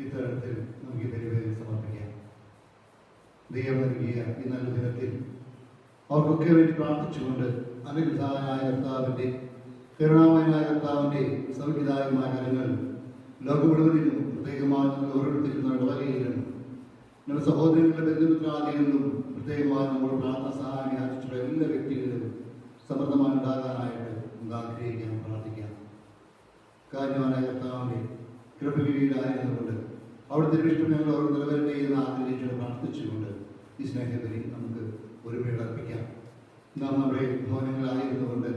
ഇത്തരത്തിൽ നമുക്ക് ഈ ബലിവേദി സമർപ്പിക്കാം. ദൈവം നൽകിയ ഈ നല്ല ദിനത്തിൽ അവർക്കൊക്കെ വേണ്ടി പ്രാർത്ഥിച്ചുകൊണ്ട് അനുഗ്രഹായ കർത്താവിൻ്റെ കരുണാമയനായ കർത്താവിൻ്റെ സൗഖ്യദായകമായ കരങ്ങൾ ലോകം മുഴുവനിലും പ്രത്യേകമായി ഓരോരുത്തരും ഇടവകയിലും നമ്മുടെ സഹോദരങ്ങളുടെ ബന്ധുമിത്രാദികളിലും പ്രത്യേകമായി നമ്മുടെ പ്രാർത്ഥന സഹായം യാചിച്ചുള്ള എല്ലാ വ്യക്തികളിലും സമൃദ്ധമായി ഉണ്ടാകാനായിട്ട് നമുക്ക് ആഗ്രഹിക്കാം, പ്രാർത്ഥിക്കാം. കാര്യമായ കർത്താവിൻ്റെ കൃപകീഴിലായിരുന്നുകൊണ്ട് അവിടുത്തെ ഇഷ്ടം ഞങ്ങൾ ഓരോ നിലവരട്ടെ എന്ന് ആഗ്രഹിച്ചുകൊണ്ട് പ്രാർത്ഥിച്ചുകൊണ്ട് ഈ സ്നേഹബലി നമുക്ക് ഒരു വേള അർപ്പിക്കാം. നാം നമ്മുടെ ഭവനങ്ങളായിരുന്നുകൊണ്ട്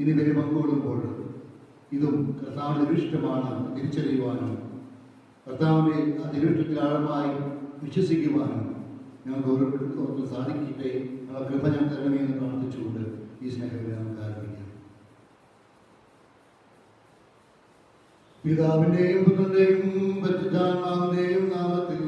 ഇനി ബലി പങ്കുകൊള്ളുമ്പോൾ ഇതും കർത്താവിൻ്റെ ദുരിഷ്ടമാണ് തിരിച്ചറിയുവാനും കർത്താവിൻ്റെ ആ തിരുവിഷ്ടത്തിൽ ആഴമായി വിശ്വസിക്കുവാനും ഞങ്ങൾക്ക് ഓരോരുത്തർക്കും സാധിക്കട്ടെ. ആ കൃപ ഞാൻ തരണമേ എന്ന് പ്രാർത്ഥിച്ചുകൊണ്ട് ഈ സ്നേഹബലി നമുക്ക് ആരംഭിക്കാം. പിതാവിന്റെയും പുത്രന്റെയും പരിശുദ്ധാത്മാവിന്റെയും നാമത്തിൽ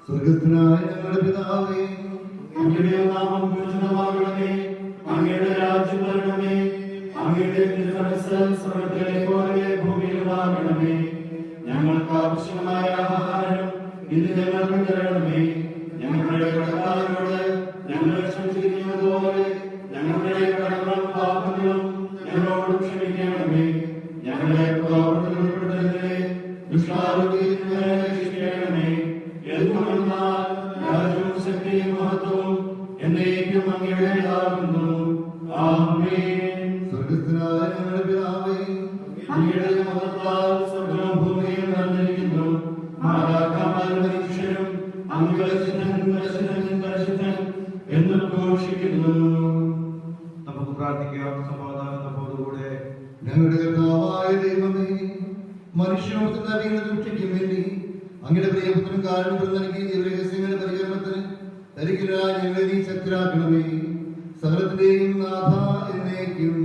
സ്വർഗ്ഗസ്ഥനായ ഞങ്ങളുടെ പിതാവേ, അങ്ങയുടെ നാമം പൂജിതമാകണമേ, അങ്ങയുടെ രാജ്യം വരണമേ, അങ്ങയുടെ തിരുമനസ്സ് സ്വർഗ്ഗത്തിലെ പോലെ ഭൂമിയിലുമാകണമേ. ഞങ്ങൾക്ക് ആവശ്യമായ ആഹാരം ഇന്ന് ഞങ്ങൾക്ക് തരണമേ. ഞങ്ങളുടെ കടക്കാരോട് ഞങ്ങൾ ക്ഷമിച്ചിരിക്കുന്നത് പോലെ ഞങ്ങളുടെ കടങ്ങളും പാപങ്ങളും ഞങ്ങളോട് ക്ഷമിക്കണമേ. ഞങ്ങളെ ദുഷ്ടാരൂപിയിൽ രക്ഷിക്കണമേ. എന്തുകൊണ്ടെന്നാൽ രാജ്യവും എന്ന് ഘോഷിക്കുന്നു. നമുക്ക് പ്രാർത്ഥിക്കാം സമാധാനത്തോടുകൂടെ. ഞങ്ങളുടെ കർത്താവായ ദൈവമേ, മനുഷ്യനോടത്തിന്റെ അറിയുന്ന സൂക്ഷിക്കും വേണ്ടി അങ്ങയുടെ പ്രിയപുത്രനും കാരണത്തിൽ നൽകി രഹസ്യങ്ങളുടെ പരികരണത്തിന് ധരിക്കലായി ഞങ്ങളെ നീ ശക്തരാക്കണമേ. സകലത്തിന്റെയും നാഥ എന്നേക്കും.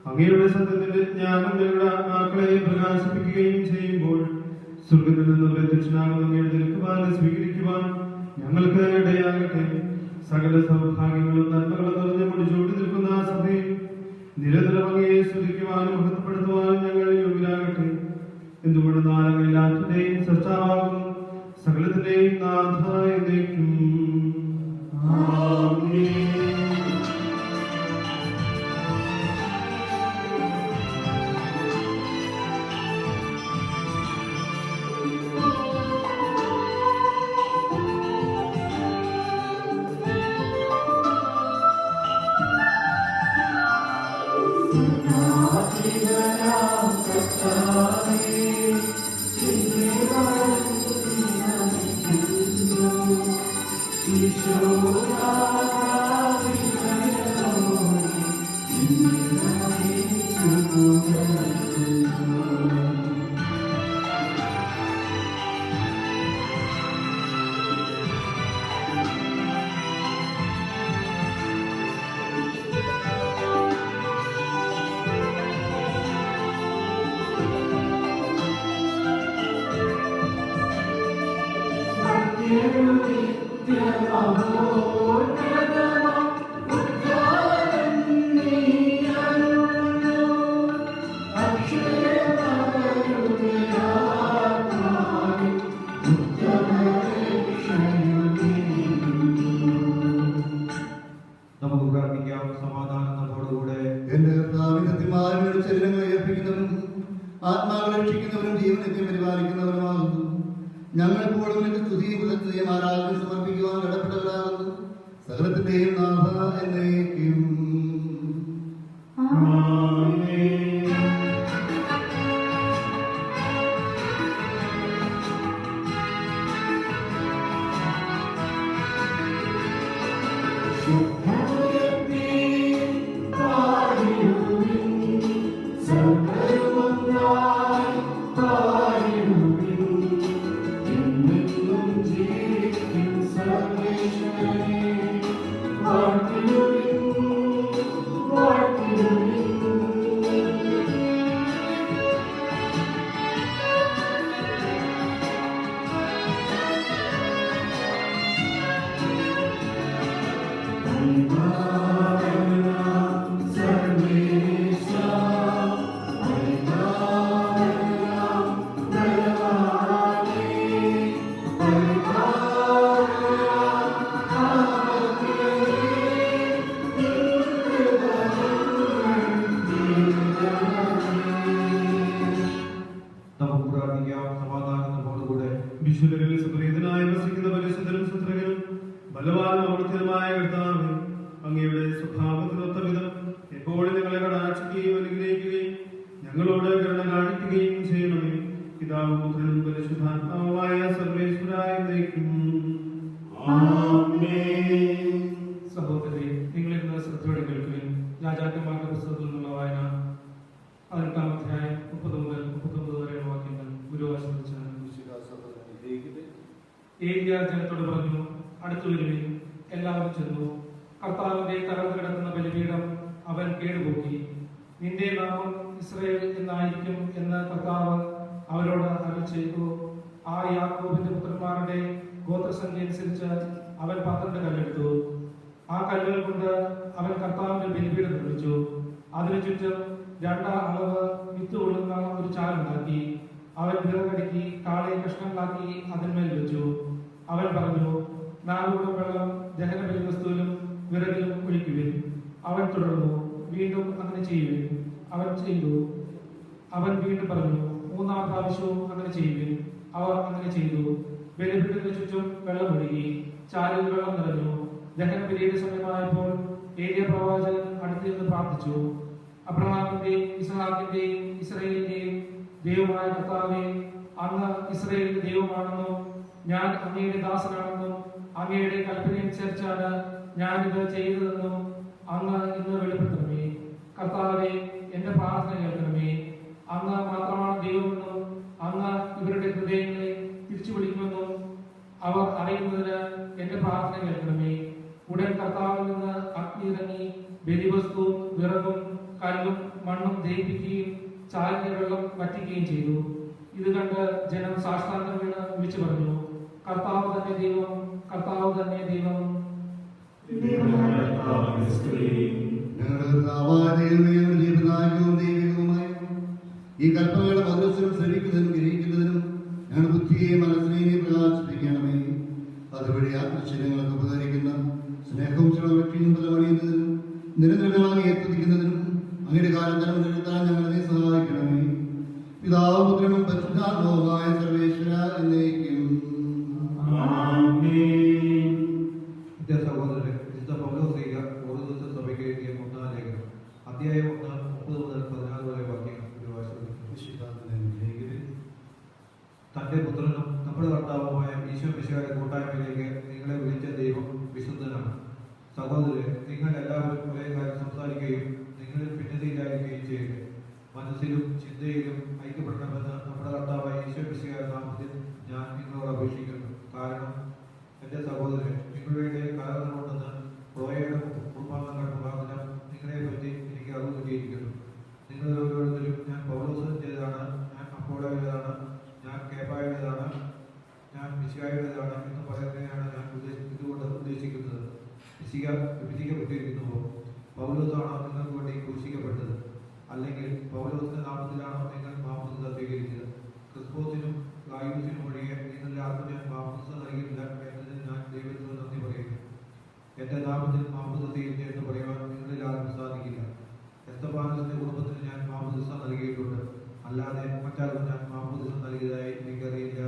അങ്ങയുടെ സത്യത്തിന്റെ ജ്ഞാനം ഞങ്ങളുടെ ആത്മാക്കളെ പ്രകാശിപ്പിക്കുകയും ചെയ്യുമ്പോൾ സ്വർഗത്തിൽ നിന്ന് പ്രത്യക്ഷനാകുന്ന അങ്ങയുടെ തിരുക്കുമാരനെ സ്വീകരിക്കുവാൻ ഞങ്ങൾക്ക് ഇടയാകട്ടെ. സകല സൗഭാഗ്യങ്ങളും നന്മകളും നിറഞ്ഞു മുടിച്ചോടി നിൽക്കുന്ന ആ സഭയിൽ നിരന്തരം അങ്ങയെ സ്തുതിക്കുവാനും മഹത്വപ്പെടുത്തുവാനും ഞങ്ങൾ യോഗ്യരാകട്ടെ. എന്തുകൊണ്ട് നാളെല്ലാത്തിന്റെയും സൃഷ്ടാവാകുന്നു, സകലത്തിന്റെയും നാഥ എന്നേക്കും. നമുക്ക് പ്രാർത്ഥിക്കാം സമാധാനത്തോടുകൂടെ. എന്റെ കർത്താവിന്റെ ശരീരങ്ങളെ ഏർപ്പിക്കുന്നവനും ആത്മാക്കളെ രക്ഷിക്കുന്നവനും ജീവനത്തെ പരിപാലിക്കുന്നവനുമാകുന്നു. ഞങ്ങളെപ്പോഴും എന്റെ സ്തുതിയും പുലർത്തുകയും ആരാധന സമർപ്പിക്കുവാൻ കടപ്പെട്ടവരാകുന്നു. സകലത്തിന്റെയും നാഥ എന്നേക്കും. വിശുദ്ധരിൽ സുപ്രീതനായി വസിക്കുന്ന പരിശുദ്ധരും സുത്രകനും ബലവാനും അമൃത്യനുമായ കർത്താവേ, അങ്ങയുടെ സ്വഭാവത്തിനൊത്ത വിധം എപ്പോഴും ഞങ്ങളെ കടാക്ഷിക്കുകയും അനുഗ്രഹിക്കുകയും ഞങ്ങളോട് കരുണ കാണിക്കുകയും ചെയ്യണമേ. പിതാവും പുത്രനും പരിശുദ്ധാത്മാവുമായ സർവേശ്വരായ എന്നേക്കും. സഹോദരരെ, നിങ്ങളിന്ന് ശ്രദ്ധയോടെ കേൾക്കുകയും രാജാക്കന്മാരുടെ പുസ്തകത്തിൽ നിന്നുള്ള വായന 18-ാം അധ്യായം 30 മുതൽ 39 വരെയുള്ള വാക്യങ്ങൾ ഗുരുവാശ്രമിച്ചാണ്. ഏലിയ ജനത്തോട് പറഞ്ഞു, അടുത്തു വരുവിൻ. എല്ലാവരും ചെന്നു. കർത്താവിന്റെ തകർന്നു കിടക്കുന്ന ബലിപീഠം അവൻ കേടുപോക്കി. നിന്റെ നാമം ഇസ്രായേൽ എന്നായിരിക്കും എന്ന് കർത്താവ് അവരോട് അരുളി ചെയ്തു. ആ യാക്കോബിന്റെ പുത്രന്മാരുടെ ഗോത്രസംഖ്യ അനുസരിച്ച് അവൻ 12 കല്ലെടുത്തു. ആ കല്ലുകൾ കൊണ്ട് അവൻ കർത്താവിന്റെ ബലിപീഠം നിർമ്മിച്ചു. അതിനു ചുറ്റും 2 അളവ് വിത്ത് കൊള്ളുന്ന ഒരു ചാലുണ്ടാക്കി. അവൻ വിറകടുക്കി കാളയെ കഷ്ണങ്ങളാക്കി അതിന്മേൽ വെച്ചു. അവൻ പറഞ്ഞു, 4 കുടം വെള്ളം ദഹന ബലിവസ്തുവിലും വിറകിലും ഒഴിക്കുവിൻ. അവൻ തുടർന്നു, വീണ്ടും അങ്ങനെ ചെയ്യുവിൻ. അവൻ ചെയ്തു. അവൻ വീണ്ടും പറഞ്ഞു, 3-ാം പ്രാവശ്യവും അങ്ങനെ ചെയ്യുവിൻ. അവർ അങ്ങനെ ചെയ്തു. ബലിപീഠത്തിന് ചുറ്റും വെള്ളം ഒഴുകി, ചാലിൽ വെള്ളം നിറഞ്ഞു. ദഹന ബലിയുടെ സമയമായപ്പോൾ ഏലിയ പ്രവാചകൻ അടുത്ത് നിന്ന് പ്രാർത്ഥിച്ചു, അബ്രഹാമിന്റെയും ഇസ്ഹാക്കിന്റെയും ഇസ്രായേലിന്റെയും ദൈവമായ കർത്താവേ, അങ്ങ് ഇസ്രായേലിന്റെ ദൈവമാണെന്നും ഞാൻ അങ്ങയുടെ ദാസനാണെന്നും അങ്ങയുടെ കൽപ്പനയനുസരിച്ചാണ് ഞാൻ ഇത് ചെയ്തതെന്നും അങ്ങ് ഇന്ന് വെളിപ്പെടുത്തണമേ. കർത്താവേ, എന്റെ പ്രാർത്ഥന കേൾക്കണമേ. അങ്ങ് മാത്രമാണ് ദൈവമെന്നും അങ്ങ് ഇവരുടെ ഹൃദയങ്ങളെ തിരിച്ചു വിളിക്കുമെന്നും അവർ അറിയുന്നതിന് എന്റെ പ്രാർത്ഥന കേൾക്കണമേ. ഉടൻ കർത്താവിൽ നിന്ന് അഗ്നി ഇറങ്ങി ബലിവസ്തുവും വിറകും കല്ലും മണ്ണും ദഹിപ്പിക്കുകയും ചാലിന്റെ വെള്ളം വറ്റിക്കുകയും ചെയ്തു. ഇത് കണ്ട് ജനം സാഷ്ടാംഗം വീണ് വിളിച്ചു പറഞ്ഞു, കർത്താവ് തന്നെ ദൈവം, കർത്താവ് തന്നെ ദൈവം. ഈ കൽപ്പനയുടെ മധുരസ്വരം ശ്രമിക്കുന്നതിനും ഗ്രഹിക്കുന്നതിനും ഞങ്ങളുടെ ബുദ്ധിയെയും മനസ്സിനെയും പ്രകാശിപ്പിക്കണമേ. അതുവഴി ആത്മശരീരങ്ങൾക്ക് ഉപകരിക്കുന്ന സ്നേഹവും ചിലവൃത്തിയും ബലമണിയുന്നതിനും നിരന്തരമായി എത്തിക്കുന്നതിനും അങ്ങയുടെ കാലം നിലനിർത്താൻ ഞങ്ങളെ സഹായിക്കണമേ. പിതാവും പുത്രനും പരിശുദ്ധാത്മാവുമായ സർവേശ്വര എന്നേക്കും. സഹോദരരെ, വിശുദ്ധ പൗലോസ്ലീഹ ഓരോരുത്തർ സഭയ്ക്ക് എഴുതിയ 1-ാം ലേഖനം, അധ്യായം 1 30 മുതൽ 16 വരെ വാക്യങ്ങൾ തന്റെ പുത്രനും നമ്മുടെ കർത്താവുമായ ഈശോ മിശിഹായുടെ കൂട്ടായ്മയിലേക്ക് നിങ്ങളെ വിളിച്ച ദൈവം വിശുദ്ധനാണ്. സഹോദരരെ, നിങ്ങൾ എല്ലാവരും ഒരേ കാര്യം സംസാരിക്കുകയും നിങ്ങളിൽ ഭിന്നതയിലായിരിക്കുകയും ചെയ്യുക. മനസ്സിലും ചിന്തയിലും ഐക്യപ്പെടണമെന്ന് നമ്മുടെ കർത്താവായ ഈശോ മിശിഹായുടെ നാമത്തിൽ ഞാൻ നിങ്ങളോട് അപേക്ഷിക്കുന്നു. കാരണം എന്റെ സഹോദരൻ, നിങ്ങളുടെ കലർന്നുകൊണ്ടെന്ന് പ്രോയയുടെ കുടുംബാംഗങ്ങളുടെ മുഖാന്തരം നിങ്ങളെ പറ്റി എനിക്ക് അറിവ് കിട്ടിയിരിക്കുന്നു. നിങ്ങൾ ഓരോരുത്തരും ഞാൻ പൗലോസിന്റേതാണ്, ഞാൻ അപ്പോളോയുടേതാണ്, ഞാൻ കേഫായുടേതാണ്, ഞാൻ മിശിഹായുടേതാണ് എന്ന് പറയുന്നതിനാണ് ഞാൻ ഇതുകൊണ്ട് ഉദ്ദേശിക്കുന്നത്. മിശിഹ വിഭജിക്കപ്പെട്ടിരിക്കുന്നുവോ? പൗലോസാണോ നിങ്ങൾക്ക് വേണ്ടി ക്രൂശിക്കപ്പെട്ടത്? അല്ലെങ്കിൽ പൗലോസിന്റെ നാമത്തിലാണോ നിങ്ങൾ മാമോദിസ സ്വീകരിച്ചത്? ക്രിസ്പോസിനും ഗായൂസിനും ഒഴികെ നിങ്ങളുടെ ആർക്കും ഞാൻ മാമോദിസ നൽകിയില്ല എന്നതിന് ഞാൻ ദൈവത്തോട് നന്ദി പറയുന്നു. എന്റെ നാമത്തിൽ മാമോദിസ സ്വീകരിച്ചു എന്ന് പറയുവാൻ നിങ്ങളിൽ ആർക്കും സാധിക്കില്ല. എസ്തഫാനോസിന്റെ കുടുംബത്തിന് ഞാൻ മാമോദിസ നൽകിയിട്ടുണ്ട്, അല്ലാതെ മറ്റാർക്കും ഞാൻ മാമോദിസ നൽകിയതായി എനിക്കറിയില്ല.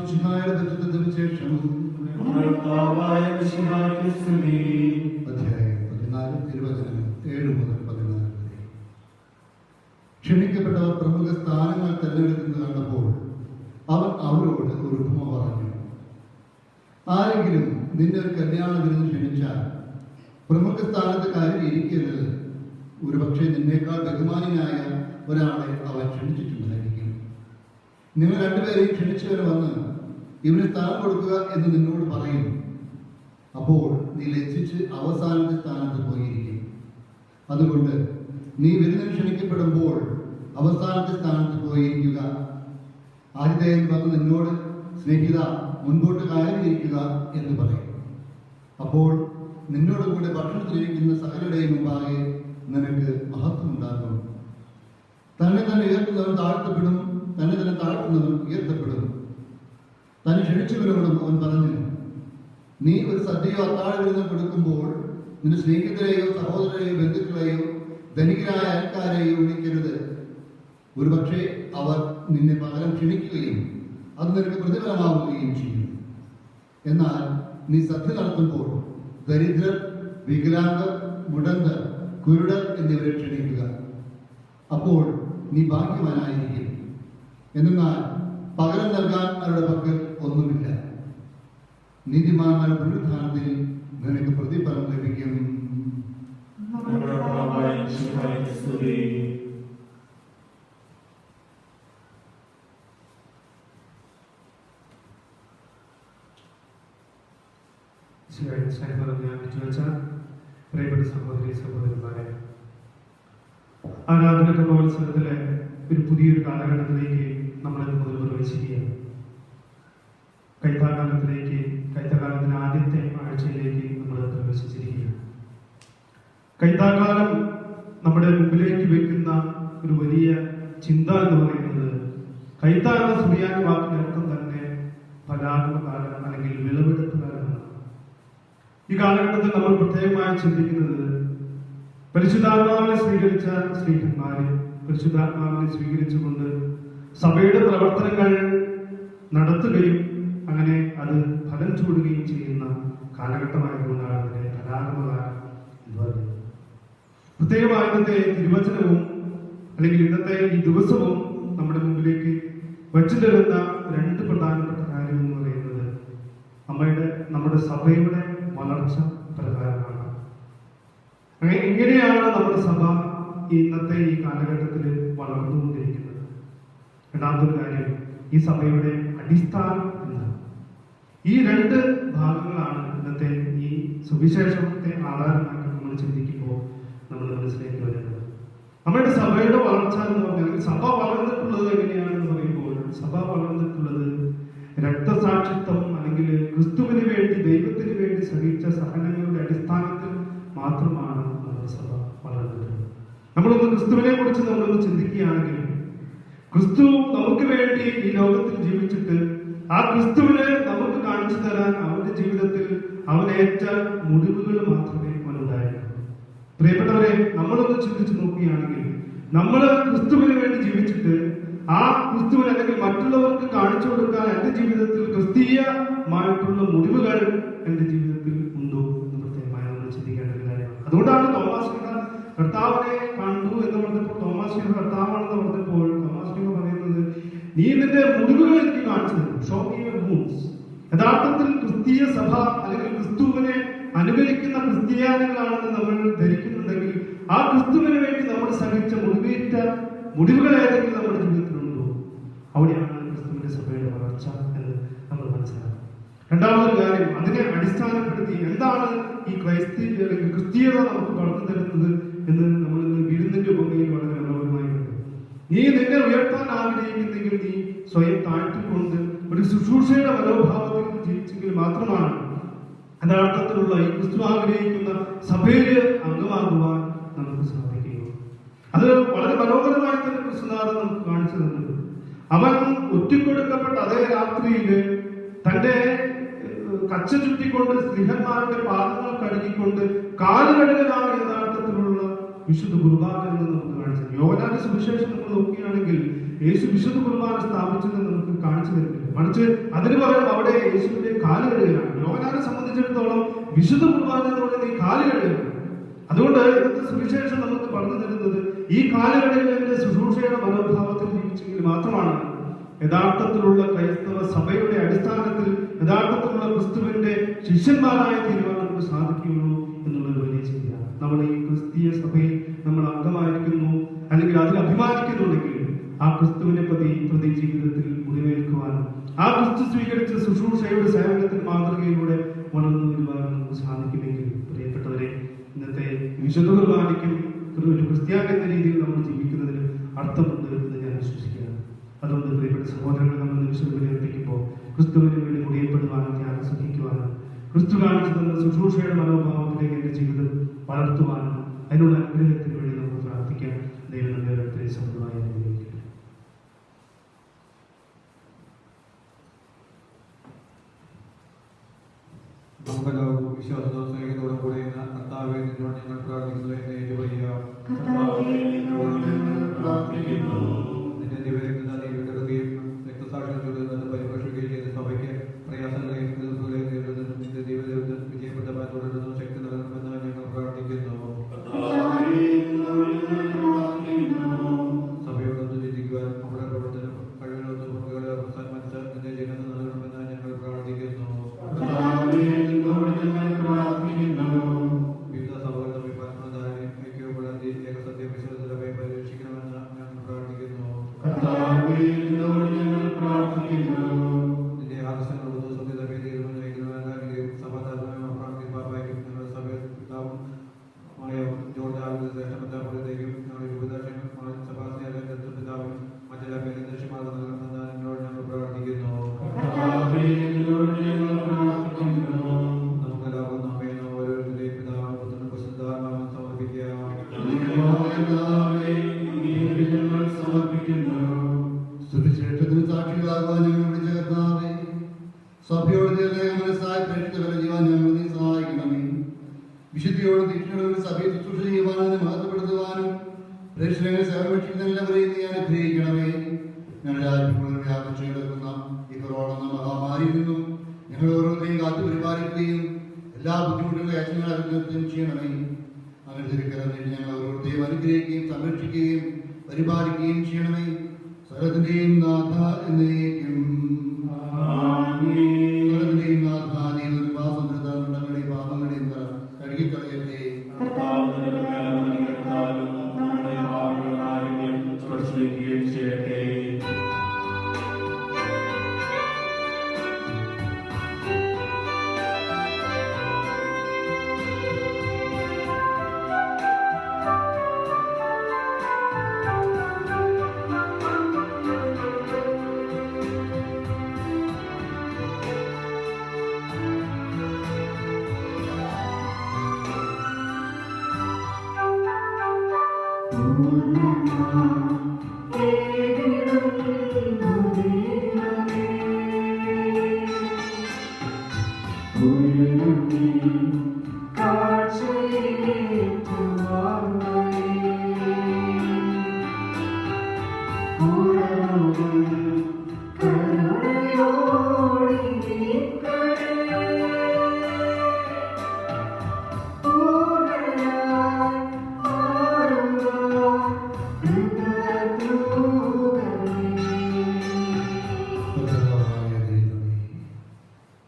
മിശിഹായുടെ ദൈവത്തിന്റെ വിശേഷം കർത്താവായ മിശിഹായ്ക്ക് സ്തുതി. അധ്യായം 14 തിരുവചനം 7 മുതൽ 14 വരെ. ക്ഷണിക്കപ്പെട്ടവർ പ്രമുഖ സ്ഥാനങ്ങൾ തെരഞ്ഞെടുക്കുന്നത് കണ്ടപ്പോൾ അവൻ അവരോട് ഒരു ഉപമ പറഞ്ഞു. ആരെങ്കിലും നിന്നെ ഒരു കല്യാണ വിരുന്ന് ക്ഷണിച്ചാൽ പ്രമുഖ സ്ഥാനത്ത് കാര്യം ഇരിക്കരുത്. ഒരുപക്ഷെ നിന്നേക്കാൾ ബഹുമാനിയായ ഒരാളെ അവൻ ക്ഷണിച്ചിട്ടുണ്ടായിരിക്കും. നിങ്ങൾ രണ്ടുപേരെയും ക്ഷണിച്ചവർ വന്ന് ഇവന് സ്ഥാനം കൊടുക്കുക എന്ന് നിന്നോട് പറയും. അപ്പോൾ നീ ലജ്ജിച്ച് അവസാനത്തെ സ്ഥാനത്ത് പോയിരിക്കും. അതുകൊണ്ട് നീ വിരുന്നിന് ക്ഷണിക്കപ്പെടുമ്പോൾ അവസാനത്തെ സ്ഥാനത്ത് പോയിരിക്കുക. ആതിഥേയൻ വന്ന് നിന്നോട് സ്നേഹിത മുൻപോട്ട് കയറിയിരിക്കുക എന്ന് പറയും. അപ്പോൾ നിന്നോട് കൂടെ ഭക്ഷണത്തിലിരിക്കുന്ന സകലരുടെയും മുമ്പാകെ നിനക്ക് മഹത്വമുണ്ടാകും. തന്നെ തന്നെ ഉയർത്തുന്നവൻ താഴ്ത്തപ്പെടും, തന്നെ തന്നെ താഴ്ത്തുന്നവൻ ഉയർത്തപ്പെടും. തന്നെ ക്ഷണിച്ചവരോടും അവൻ പറഞ്ഞു, നീ ഒരു സദ്യയോ അത്താഴ വിരുന്നോ കൊടുക്കുമ്പോൾ നിന്റെ സ്നേഹിതരെയോ സഹോദരരെയോ ബന്ധുക്കളെയോ ധനികരായ അയൽക്കാരെയോ വിളിക്കരുത്. ഒരുപക്ഷെ അവർ നിന്നെ പകരം ക്ഷണിക്കുകയും അത് നിനക്ക് പ്രതിഫലമാവുകയും ചെയ്യും. എന്നാൽ നീ സദ്യ നടത്തുമ്പോൾ ദരിദ്രർ, വികലാംഗർ, മുടന്തർ, കുരുടർ എന്നിവരെ ക്ഷണിക്കുക. അപ്പോൾ നീ ഭാഗ്യവാനായിരിക്കും. എന്നാൽ പകരം നൽകാൻ അവരുടെ പക്കൽ ഒന്നുമില്ല. നീതിമാന്മാരുടെ പുനരുത്ഥാനത്തിൽ നിനക്ക് പ്രതിഫലം ലഭിക്കും. കർത്താവായ മിശിഹായ്ക്ക് സ്തുതി. പ്രിയപ്പെട്ട സഹോദരി സഹോദരന്മാരെ, ആരാധന മഹോത്സവത്തിലെ ഒരു പുതിയൊരു കാലഘട്ടത്തിലേക്ക് നമ്മളിന്ന് മുതൽ പ്രവേശിക്കുകയാണ്. കൈത്താകാലത്തിന് ആദ്യത്തെ ആഴ്ചയിലേക്ക് നമ്മൾ പ്രവേശിച്ചിരിക്കുകയാണ്. കൈത്താകാലം നമ്മുടെ മുമ്പിലേക്ക് വെക്കുന്ന ഒരു വലിയ ചിന്ത എന്ന് പറയുന്നത് കൈത്ത എന്ന സുറിയാനി വാക്കിനർത്ഥം തന്നെ ഫലാഗമ കാലം അല്ലെങ്കിൽ വിളവെടുപ്പ് കാലമാണ്. ഈ കാലഘട്ടത്തിൽ നമ്മൾ പ്രത്യേകമായി ചിന്തിക്കുന്നത് പരിശുദ്ധാത്മാവിനെ സ്വീകരിച്ച സ്ത്രീഹന്മാര് പരിശുദ്ധാത്മാവിനെ സ്വീകരിച്ചുകൊണ്ട് സഭയുടെ പ്രവർത്തനങ്ങൾ നടത്തുകയും അങ്ങനെ അത് ഫലം ചൂടുകയും ചെയ്യുന്ന കാലഘട്ടമായതുകൊണ്ടാണ് അതിനെ ഫലാഗമകാലം എന്ന് പറയുന്നത്. പ്രത്യേകമായി ഇന്നത്തെ തിരുവചനവും അല്ലെങ്കിൽ ഇന്നത്തെ ഈ ദിവസവും നമ്മുടെ മുമ്പിലേക്ക് വച്ചു തരുന്ന രണ്ട് പ്രധാനപ്പെട്ട കാര്യം എന്ന് പറയുന്നത് നമ്മുടെ സഭയുടെ വളർച്ച പ്രകാരമാണ്. അങ്ങനെ എങ്ങനെയാണ് നമ്മുടെ സഭ ഇന്നത്തെ ഈ കാലഘട്ടത്തിൽ വളർന്നുകൊണ്ടിരിക്കുന്നത്? രണ്ടാമതൊരു കാര്യം, ഈ സഭയുടെ അടിസ്ഥാനം എന്താണ്? ഈ രണ്ട് ഭാഗങ്ങളാണ് ഇന്നത്തെ ഈ സുവിശേഷത്തെ ആധാരമാക്കി നമ്മൾ ചിന്തിക്കുമ്പോൾ നമ്മൾ മനസ്സിലേക്ക് വരുന്നത്. നമ്മുടെ സഭയുടെ വളർച്ച എന്ന് പറഞ്ഞാൽ സഭ വളർന്നിട്ടുള്ളത് എങ്ങനെയാണെന്ന് പറയുമ്പോൾ സഭ വളർന്നിട്ടുള്ളത് രക്തസാക്ഷിത്വം അല്ലെങ്കിൽ ക്രിസ്തുവിന് വേണ്ടി ദൈവത്തിന് വേണ്ടി സഹിച്ച സഹനങ്ങളുടെ അടിസ്ഥാനത്തിൽ മാത്രമാണ് നമ്മുടെ സഭ വളർന്നിട്ടുള്ളത്. നമ്മളൊന്ന് ക്രിസ്തുവിനെ കുറിച്ച് നമ്മളൊന്ന് ചിന്തിക്കുകയാണെങ്കിൽ ക്രിസ്തു നമുക്ക് വേണ്ടി ഈ ലോകത്തിൽ ജീവിച്ചിട്ട് ആ ക്രിസ്തുവിനെ നമുക്ക് കാണിച്ചു തരാൻ അവന്റെ ജീവിതത്തിൽ അവനേറ്റ മുറിവുകൾ മാത്രമേ അവനുണ്ടായിട്ടുള്ളൂ. പ്രിയപ്പെട്ടവരെ, നമ്മളൊന്ന് ചിന്തിച്ചു നോക്കുകയാണെങ്കിൽ നമ്മൾ ക്രിസ്തുവിന് വേണ്ടി ജീവിച്ചിട്ട് ആ ക്രിസ്തുവിന് അല്ലെങ്കിൽ മറ്റുള്ളവർക്ക് കാണിച്ചു കൊടുക്കാൻ എന്റെ ജീവിതത്തിൽ ക്രിസ്തീയമായിട്ടുള്ള മുറിവുകൾ എന്റെ ജീവിതത്തിൽ ഉണ്ടോ എന്ന് പ്രത്യേകമായി നമ്മൾ ചിന്തിക്കേണ്ട ഒരു കാര്യമാണ്. അതുകൊണ്ടാണ് തോമാശ്ലീഹ കർത്താവിനെ കണ്ടു എന്ന് പറഞ്ഞപ്പോൾ തോമാശ്ലീഹ കർത്താവാണെന്ന് പറഞ്ഞപ്പോൾ തോമാശ്ലീഹ പറയുന്നത്, നീ നിന്റെ മുറിവുകൾ എനിക്ക് കാണിച്ചു തരും, ഷോ മീ യുവർ വൂണ്ട്സ്. യഥാർത്ഥത്തിൽ ക്രിസ്തീയ സഭ അല്ലെങ്കിൽ ക്രിസ്തുവിനെ അനുകരിക്കുന്ന ക്രിസ്ത്യാനികളാണെന്ന് നമ്മൾ ധരിക്കുന്നുണ്ടെങ്കിൽ ആ ക്രിസ്തുവിന് വേണ്ടി നമ്മൾ സഹിച്ച മുറിവേറ്റ മുറിവുകൾ ഏതെങ്കിലും നമ്മുടെ ജീവിതത്തിലുണ്ടോ? അവിടെയാണ് ക്രിസ്തുവിന്റെ സഭയുടെ വളർച്ച എന്ന് നമ്മൾ മനസ്സിലാക്കും. രണ്ടാമതൊരു കാര്യം, അതിനെ അടിസ്ഥാനപ്പെടുത്തി എന്താണ് ഈ ക്രൈസ്തീയ അല്ലെങ്കിൽ ക്രിസ്തീയത നമുക്ക് വളർന്നു തരുന്നത് എന്ന് നമ്മൾ ഇന്ന് വിരുന്നിന്റെ ഉപമയിൽ വളരെ മനോഹരമായി കണ്ടു. നീ നിന്നെ ഉയർത്താൻ ആഗ്രഹിക്കുന്നെങ്കിൽ നീ സ്വയം താഴ്ത്തിക്കൊണ്ട് ഒരു ശുശ്രൂഷയുടെ മനോഭാവത്തിൽ ജീവിച്ചെങ്കിൽ മാത്രമാണ് യഥാർത്ഥത്തിലുള്ള ഈ ക്രിസ്തു ആഗ്രഹിക്കുന്ന സഭയിൽ അംഗമാകുവാൻ നമുക്ക് സാധിക്കുകയുള്ളൂ. അത് വളരെ മനോഹരമായി തന്നെ ക്രിസ്തുനാഥൻ നമുക്ക് കാണിച്ചു തന്നത്. അവൻ ഒറ്റിക്കൊടുക്കപ്പെട്ട അതേ രാത്രിയില് തന്റെ കച്ച ചുറ്റിക്കൊണ്ട് സ്ത്രീഹന്മാരുടെ പാദങ്ങൾ കഴുകിക്കൊണ്ട് കാലുകഴുകലാണ് യഥാർത്ഥത്തിലുള്ള വിശുദ്ധ കുർബാന എന്ന് നമുക്ക് കാണിച്ചത്. യോഹന്നാന്റെ സുവിശേഷം നമ്മൾ നോക്കുകയാണെങ്കിൽ യേശു വിശുദ്ധ കുർബാന സ്ഥാപിച്ചത് നമുക്ക് കാണിച്ചു തരുന്നില്ല. മറിച്ച് അതിന് പകരം അവിടെ യേശുവിന്റെ കാല് കഴുകലാണ്. യോഹന്നാനെ സംബന്ധിച്ചിടത്തോളം വിശുദ്ധ കുർബാന എന്ന് പറയുന്നത് ഈ കാല് കഴുകലാണ്. അതുകൊണ്ട് ഇന്നത്തെ സുവിശേഷം നമുക്ക് പറഞ്ഞു തരുന്നത് ഈ കാല് കഴുകലിന്റെ ശുശ്രൂഷയുടെ മനോഭാവത്തിൽ ജീവിച്ചെങ്കിൽ മാത്രമാണ് യഥാർത്ഥത്തിലുള്ള ക്രൈസ്തവ സഭയുടെ അടിസ്ഥാനത്തിൽ യഥാർത്ഥത്തിലുള്ള ക്രിസ്തുവിന്റെ ശിഷ്യന്മാരായി തീരുവാൻ നമുക്ക് സാധിക്കുകയുള്ളൂ എന്നുള്ളത് വലിയ ചിന്തയാണ്. നമ്മുടെ ഈ ക്രിസ്തീയ സഭയിൽ നമ്മൾ അംഗമായിരിക്കുന്നു അല്ലെങ്കിൽ അതിൽ അഭിമാനിക്കുന്നുണ്ടെങ്കിൽ ആ ക്രിസ്തുവിനെ പ്രതി ജീവിതത്തിൽ മുറിവേൽക്കുവാനും ആ ക്രിസ്തു സ്വീകരിച്ച ശുശ്രൂഷയുടെ സേവനത്തിന് മാതൃകയിലൂടെ വളർന്നു വരുവാനും നമുക്ക് സാധിക്കുമെങ്കിൽ പ്രിയപ്പെട്ടവരെ, ഇന്നത്തെ വിശുദ്ധ കുർബാനയ്ക്കും ഒരു ക്രിസ്ത്യാനി എന്ന രീതിയിൽ നമ്മൾ ജീവിക്കുന്നതിന് അർത്ഥമുണ്ട് എന്ന് ഞാൻ വിശ്വസിക്കുകയാണ്. അതുകൊണ്ട് പ്രിയപ്പെട്ട സഹോദരങ്ങളെ, നമ്മൾ നിമിഷം വിലയിരുത്തിക്കുമ്പോൾ ക്രിസ്തുവിന് വേണ്ടി മുറിയപ്പെടുവാനും ത്യാഗം സഹിക്കുവാനും ക്രിസ്തു കാണിച്ചു തന്ന ശുശ്രൂഷയുടെ മനോഭാവത്തിലേക്ക് എന്റെ ജീവിതം വളർത്തുവാനും അതിനുള്ള അനുഗ്രഹത്തിന് വേണ്ടി നമുക്ക് പ്രാർത്ഥിക്കാം. ദൈവം നമ്മുടെ അടുത്ത സമുദായം അനുഗ്രഹിക്കട്ടെ. നമുക്കെല്ലാവർക്കും വിശ്വാസത്തോടും സ്നേഹത്തോടും കൂടെ കർത്താവേ നിന്നോട് ഞങ്ങൾ പ്രാർത്ഥിക്കുന്നു എന്ന് ഏറ്റുപറയുക. നിന്റെ ദിവ്യരക്തത്താൽ നീ വീണ്ടെടുക്കുകയും രക്തസാക്ഷികൾ ചൊല്ലുന്നത് പരിപോഷിക്കുകയും ചെയ്ത സഭയ്ക്ക് പ്രയാസങ്ങളെയും എതിർപ്പുകളെയും നേരിടുന്നതിനും നിന്റെ ദൈവദൈവത്തിൽ വിജയപ്രദമായി തുടരുന്നതും ശക്തി നൽകണമെന്ന് ഞങ്ങൾ പ്രാർത്ഥിക്കുന്നു. സഭയോടൊത്ത് ചിന്തിക്കുവാൻ നമ്മുടെ പ്രവർത്തനം കഴിവിനൊത്ത് പങ്കുകളെ അവസാനിച്ച് നിന്റെ ജനത നൽകണമെന്ന് ഞങ്ങൾ പ്രാർത്ഥിക്കുന്നു. വിവിധ സഭകൾ തമ്മിൽ പരസ്പരം ഐക്യപ്പെടുത്തി ഏകസത്യ വിശ്വാസത്തെ പരിരക്ഷിക്കണമെന്ന് ഞങ്ങൾ പ്രാർത്ഥിക്കുന്നു. നിന്റെ ആദർശങ്ങളോട് സത്യത നയിക്കുന്നതിനും സഭാധാരണ പ്രാർത്ഥി പാപ്പായ്ക്കും ഞങ്ങളുടെ സഭ പിതാവുമായ ജോർജ് ആവിന്റെ ശ്രേഷ്ഠമത്തേക്കും ഞങ്ങളുടെ രൂപദർശനം സഭാസ്നേഹം പിതാവിനും മറ്റെല്ലാ പേരദർശിമാർക്ക് നൽകണമെന്ന് എന്നോട് ഞങ്ങൾ പ്രാർത്ഥിക്കുന്നു. നമുക്കെല്ലാവർക്കും നമ്മെ ഓരോരുത്തരെയും പിതാവിനും പുത്രനും പരിശുദ്ധാത്മാവിനും സമർപ്പിക്കുക. സുവിശേഷത്തിന് സാക്ഷികളാകുവാൻ ഞങ്ങൾ വിളിച്ച കർത്താവേ, സഭയോട് ചേർന്ന് മനസ്സായി പ്രേക്ഷിതവരെ ജീവാൻ ഞങ്ങൾ നീ സഹായിക്കണമേ. വിശുദ്ധിയോടും തീക്ഷണയോടും സഭയെ ശുശ്രൂഷ ചെയ്യുവാനും അതിനെ മഹത്വപ്പെടുത്തുവാനും പ്രേക്ഷകരെ സേവനമേക്ഷിക്കുന്ന എല്ലാവരെയും നീ അനുഗ്രഹിക്കണമേ. ഞങ്ങളുടെ ആത്മീയതയുടെ വ്യാപിച്ചു കിടക്കുന്ന ഈ കൊറോണ എന്ന മഹാമാരിയിൽ നിന്നും ഞങ്ങൾ ഓരോരുത്തരെയും കാത്തു പരിപാലിക്കുകയും എല്ലാ ബുദ്ധിമുട്ടുകളെ അച്ഛനെ നിർത്തുകയും ചെയ്യണമേ. അങ്ങനെ തിരുക്കരം നീട്ടി ഞങ്ങൾ ഓരോരുത്തരെയും അനുഗ്രഹിക്കുകയും സംരക്ഷിക്കുകയും പരിപാലിക്കുകയും ചെയ്യണമേ. സ്വരത്തിന്റെയും നാഥ എന്നേക്കും സ്വരത്തിന്റെയും നാഥ നീ നിർവാസം നിർത്താറുണ്ടെങ്കിൽ പാപങ്ങളെയും കഴുകിക്കളയട്ടെ. ചെയ്യട്ടെ.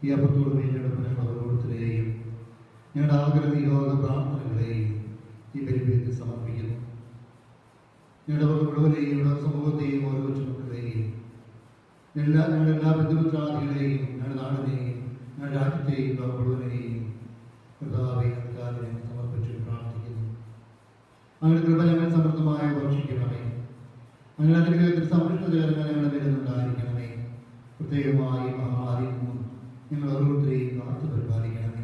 ഈ അപ്പത്തോട് ഓരോരുത്തരെയും ഞങ്ങളുടെ ആഗ്രഹ പ്രാർത്ഥനകളെയും ഈ ബലിപീഠത്തിൽ സമർപ്പിക്കുന്നു. ഞങ്ങളുടെ മുഴുവനെയും ഞങ്ങളുടെ സമൂഹത്തെയും ഓരോ ചുമക്കളെയും ഞങ്ങളുടെ എല്ലാ ബന്ധുമിത്രാദികളെയും ഞങ്ങളുടെ നാടിനെയും ഞങ്ങളുടെ രാജ്യത്തെയും മുഴുവനെയും കർത്താവേ സമർപ്പിച്ച് പ്രാർത്ഥിക്കുന്നു. അങ്ങനെ കൃപ ഞങ്ങൾ സമൃദ്ധമായി വർഷിക്കണമേ. അങ്ങനെ അനുഗ്രഹത്തിൽ സംരക്ഷണകരങ്ങൾ ഞങ്ങളുടെ പേരുന്നുണ്ടായിരിക്കണമേ. പ്രത്യേകമായി മഹാമാരിയിൽ നിന്നും ഞങ്ങൾ ഓരോരുത്തരെയും കാത്തു പരിപാലിക്കണമേ.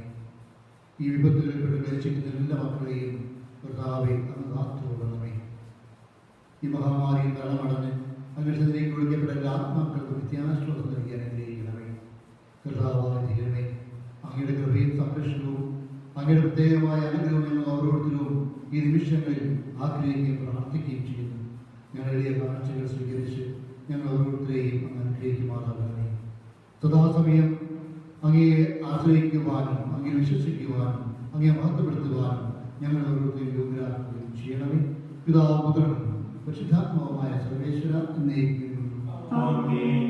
ഈ വിപത്തുകളിൽപ്പെട്ട് മരിച്ചിരിക്കുന്ന എല്ലാ മക്കളെയും കർത്താവേ അങ്ങ് കാത്തുകൊള്ളണമേ. ഈ മഹാമാരിയിൽ തളമടഞ്ഞ് അന്വേഷണത്തിലേക്ക് വിളിക്കപ്പെട്ട എല്ലാ ആത്മാക്കൾക്കും നിത്യാശ്വാസം നൽകി അനുഗ്രഹിക്കണമേ. കർത്താവായ ദൈവമേ, അങ്ങയുടെ കൃപയും സംരക്ഷണവും അങ്ങയുടെ പ്രത്യേകമായ അനുഗ്രഹവും ഞങ്ങൾ ഓരോരുത്തരും ഈ നിമിഷങ്ങളിൽ ആഗ്രഹിക്കുകയും പ്രാർത്ഥിക്കുകയും ചെയ്യുന്നു. ഞങ്ങളുടെ കാഴ്ചകൾ സ്വീകരിച്ച് ഞങ്ങൾ ഓരോരുത്തരെയും അങ്ങ് അനുഗ്രഹിക്കുമാറാകണമേ. സദാസമയം അങ്ങയെ ആശ്രയിക്കുവാനും അങ്ങയെ വിശ്വസിക്കുവാനും അങ്ങയെ മഹത്വപ്പെടുത്തുവാനും ഞങ്ങൾ ഓരോരുത്തരും യോഗ്യരാക്കുകയും ചെയ്യണമേ. പിതാവും പുത്രനും പരിശുദ്ധാത്മാവുമായ സർവേശ്വര എന്നേക്കും. ആമേൻ.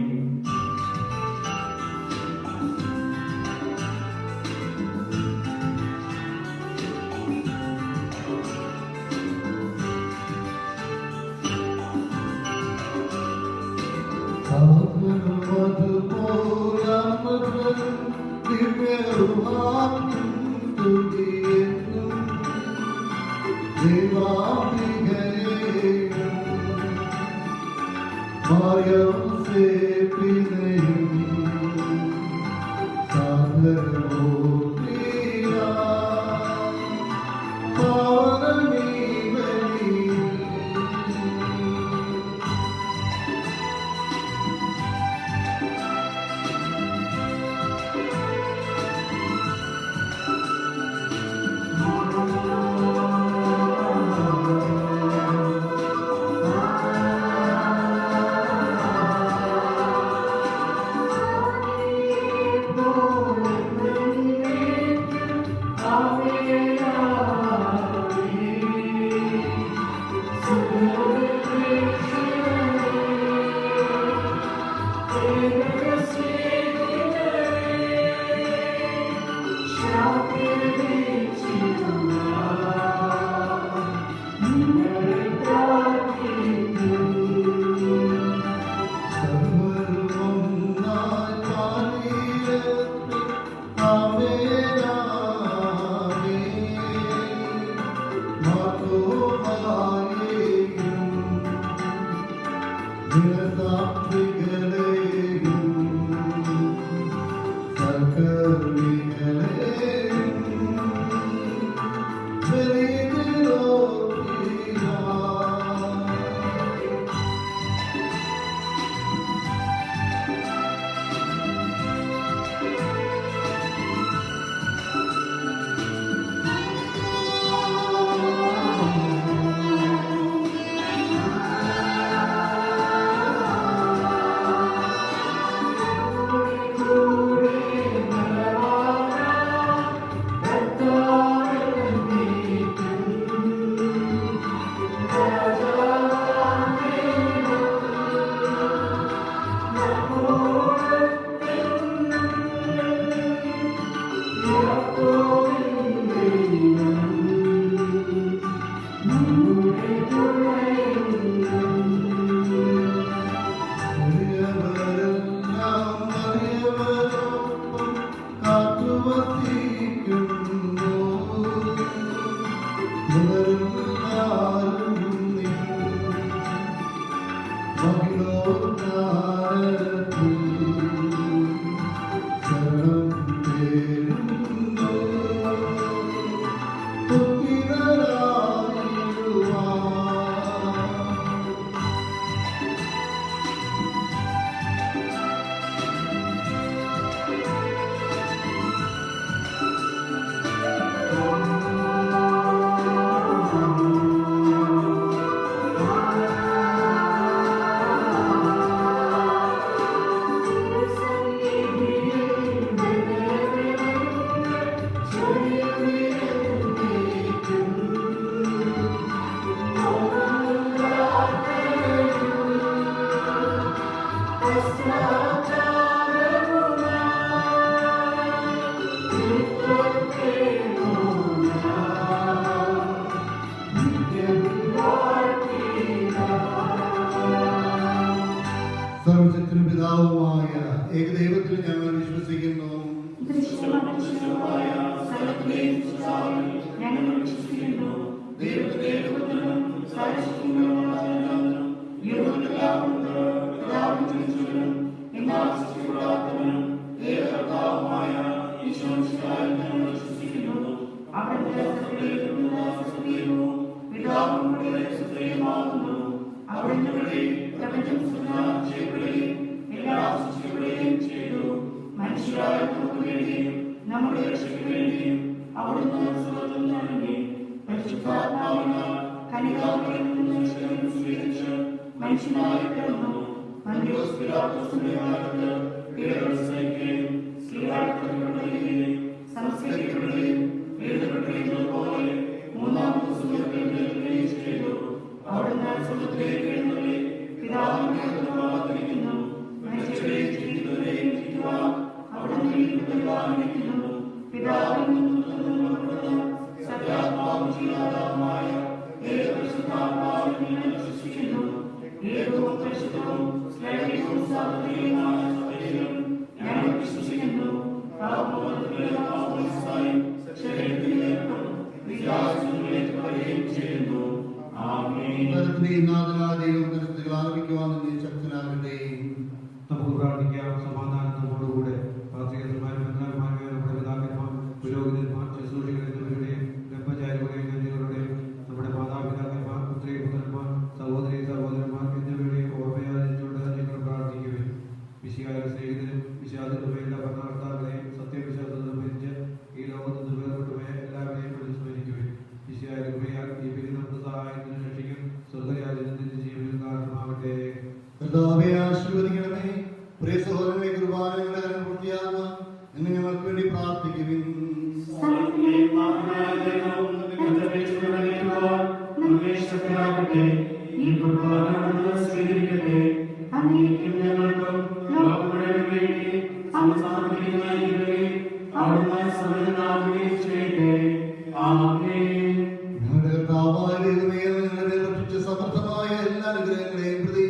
സർവശക്തനും പിതാവുമായ ഏകദൈവത്തിൽ ഞങ്ങൾ വിശ്വസിക്കുന്നു. നമ്മുടെ രക്ഷയ്ക്കുവേണ്ടിയും അവിടുന്ന് സ്വർഗ്ഗത്തിൽ നൽകി പരിശുദ്ധാത്മാവിനാൽ കന്യകാമറിയിൽ നിന്ന് സ്വീകരിച്ച് മനുഷ്യനായി പിറന്നു. പന്തിയോസ് പിലാത്തോസിന്റെ കാലത്ത് പീഡകൾ സഹിക്കുകയും സ്ലീഹാക്കപ്പെടുകയും സംസ്കരിക്കപ്പെടുകയും എഴുതപ്പെട്ടിരിക്കുന്നതുപോലെ മൂന്നാം ദിവസം ഉയർത്തെഴുന്നേൽക്കുകയും ചെയ്തു. അവിടുന്ന് സ്വർഗ്ഗത്തിലേക്ക് എഴുന്നള്ളി പിതാവിന്റെ വലത്തുഭാഗത്തിരിക്കുന്നു. മരിച്ചവരെയും ജീവിക്കുന്നവരെയും വിധിക്കുവാൻ അവിടുന്ന് വീണ്ടും വരുവാനിരിക്കുന്നു. പിതാവിൽ നിന്നും പുറപ്പെടുന്ന സത്യാത്മാവും ജീവാത്മാവുമായ ഏകപരിശുദ്ധാത്മാവിൽ ഞങ്ങൾ വിശ്വസിക്കുന്നു. ഏകവും പരിശുദ്ധവും സ്നേഹവും സാർവത്രികവുമായ സഭയിലും ഞങ്ങൾ വിശ്വസിക്കുന്നു. ചെയ്യുന്നു. ആമേൻ. ആരംഭിക്കുവാൻ ശക്തനാകട്ടെ. നമുക്ക് പ്രാർത്ഥിക്കാം. സമാധാനത്തോടുകൂടെ പാത്രികന്മാരും മെത്രാന്മാരും നമ്മുടെ പിതാക്കന്മാർ, പുരോഹിതന്മാർ, ശുശ്രൂഷികൾ എന്നിവരുടെയും ബ്രഹ്മചാരികളുടെയും കന്യകളുടെയും നമ്മുടെ മാതാപിതാക്കന്മാർ, പുത്രി പുത്രന്മാർ, സഹോദരി സഹോദരന്മാർ എന്നിവരുടെയും ഓർമ്മയാചരിച്ചുകൊണ്ട് ഞങ്ങൾ പ്രാർത്ഥിക്കുവിൻ. വിശിയായ സ്നേഹിതരും വിശ്വാസങ്ങളുമായ ഭരണകർത്താക്കളെയും സത്യവിശ്വാസത്തിൽ ഭരിച്ച് ഈ ലോകത്ത് നിന്ന് വേർപെട്ടുപോയ എല്ലാവരെയും വിളിച്ചുസ്മരിക്കുവിൻ. വിശിയായ കൃപയാൽ ഈ ബലി നമുക്ക് സഹായത്തിന് രക്ഷിക്കും സ്വർഗരാജ്യത്തിന്റെ ജീവനും കാരണമാകട്ടെ. കർത്താവേ ആശീർവദിക്കണമേ. പ്രിയ സഹോദരങ്ങളെ, കുർബാനയുടെ കരം പൂർത്തിയാകുക എന്ന് ഞങ്ങൾക്ക് വേണ്ടി പ്രാർത്ഥിക്കുവിൻ. ഈ കുർബാന സ്വീകരിക്കട്ടെ. അങ്ങേക്കും ഞങ്ങൾക്കും ലോകം മുഴുവനും വേണ്ടി സമർപ്പിക്കുന്നതായിരിക്കുകയും അവിടുന്ന് സമൃദ്ധനാവുകയും ചെയ്യട്ടെ. ആമേൻ. ഞങ്ങളുടെ കർത്താവായ ദൈവമേ, ഞങ്ങളുടെ ഭക്ഷിച്ച സമർത്ഥമായ എല്ലാ അനുഗ്രഹങ്ങളെയും പ്രതി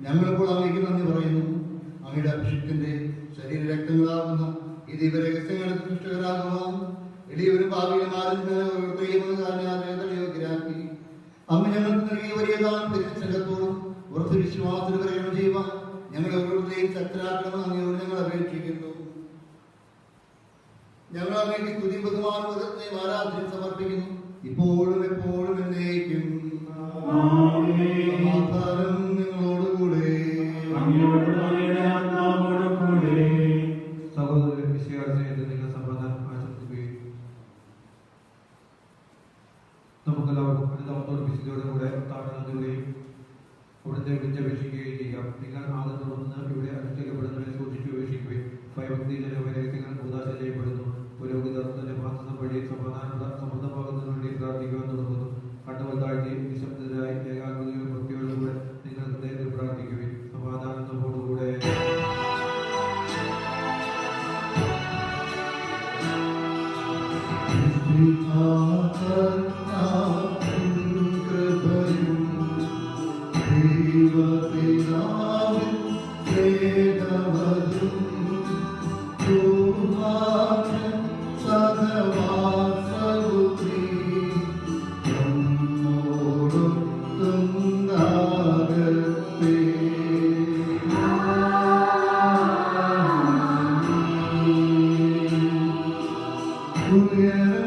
ഞങ്ങളിപ്പോൾ അങ്ങേക്ക് നന്ദി പറയുന്നു. അങ്ങയുടെ അഭിഷിക്തന്റെ ശരീര രക്തങ്ങളാകുന്ന ഈ ദൈവരഹസ്യങ്ങൾക്ക് ദുഷ്ടകരാകുവാൻ എളിയവരും ഭാവിയിലും യോഗ്യരാക്കി അങ്ങ് ഞങ്ങൾക്ക് നൽകിയ വലിയ ദാനം സ്നേഹത്തോടും ഉറച്ച വിശ്വാസത്തിന് പ്രകടനം ചെയ്യുവാൻ ഞങ്ങളെ ഓരോരുത്തരെയും ശക്തരാക്കണമെന്ന് അങ്ങയോട് ഞങ്ങൾ അപേക്ഷിക്കുന്നു. ഞങ്ങൾ അങ്ങേക്ക് സ്തുതി ബഹുമാനം ആരാധന സമർപ്പിക്കുന്നു, ഇപ്പോഴും എപ്പോഴും എന്നേക്കും. സമാധാനം നിങ്ങളോടുകൂടെ. സഹോദരൻ വിശ്വാസത്തെ നിങ്ങൾ സമാധാനം ആശംസിക്കുകയും നമുക്കെല്ലാവർക്കും അനുതാപത്തോടും വിശുദ്ധിയോടുകൂടെ താഴ്ന്നതുകയും അവിടുത്തെ വിളിച്ചപേക്ഷിക്കുകയും ചെയ്യാം. നിങ്ങൾ ആദരവൊന്ന് ഇവിടെ അനുഷ്ഠിക്കപ്പെടുന്നവരെ സൂക്ഷിച്ചു ഉപേക്ഷിക്കുകയും ഭയഭക്തി ജനവൈരക്യങ്ങൾ ഉദാശ ചെയ്യപ്പെടുന്നു. പുരോഹിതർ തന്റെ പ്രാർത്ഥന വഴി സമൃദ്ധമാകുന്നതിന് വേണ്ടി പ്രാർത്ഥിക്കുവാൻ തുടങ്ങുന്നു. കണ്ണുകൾ താഴ്ത്തി നിശബ്ദരായി ഏകാഗ്രതയോടും ഭക്തിയോടുകൂടെ നിങ്ങൾ ഹൃദയത്തിൽ പ്രാർത്ഥിക്കുകയും സമാധാനത്തോടുകൂടെ. Yeah.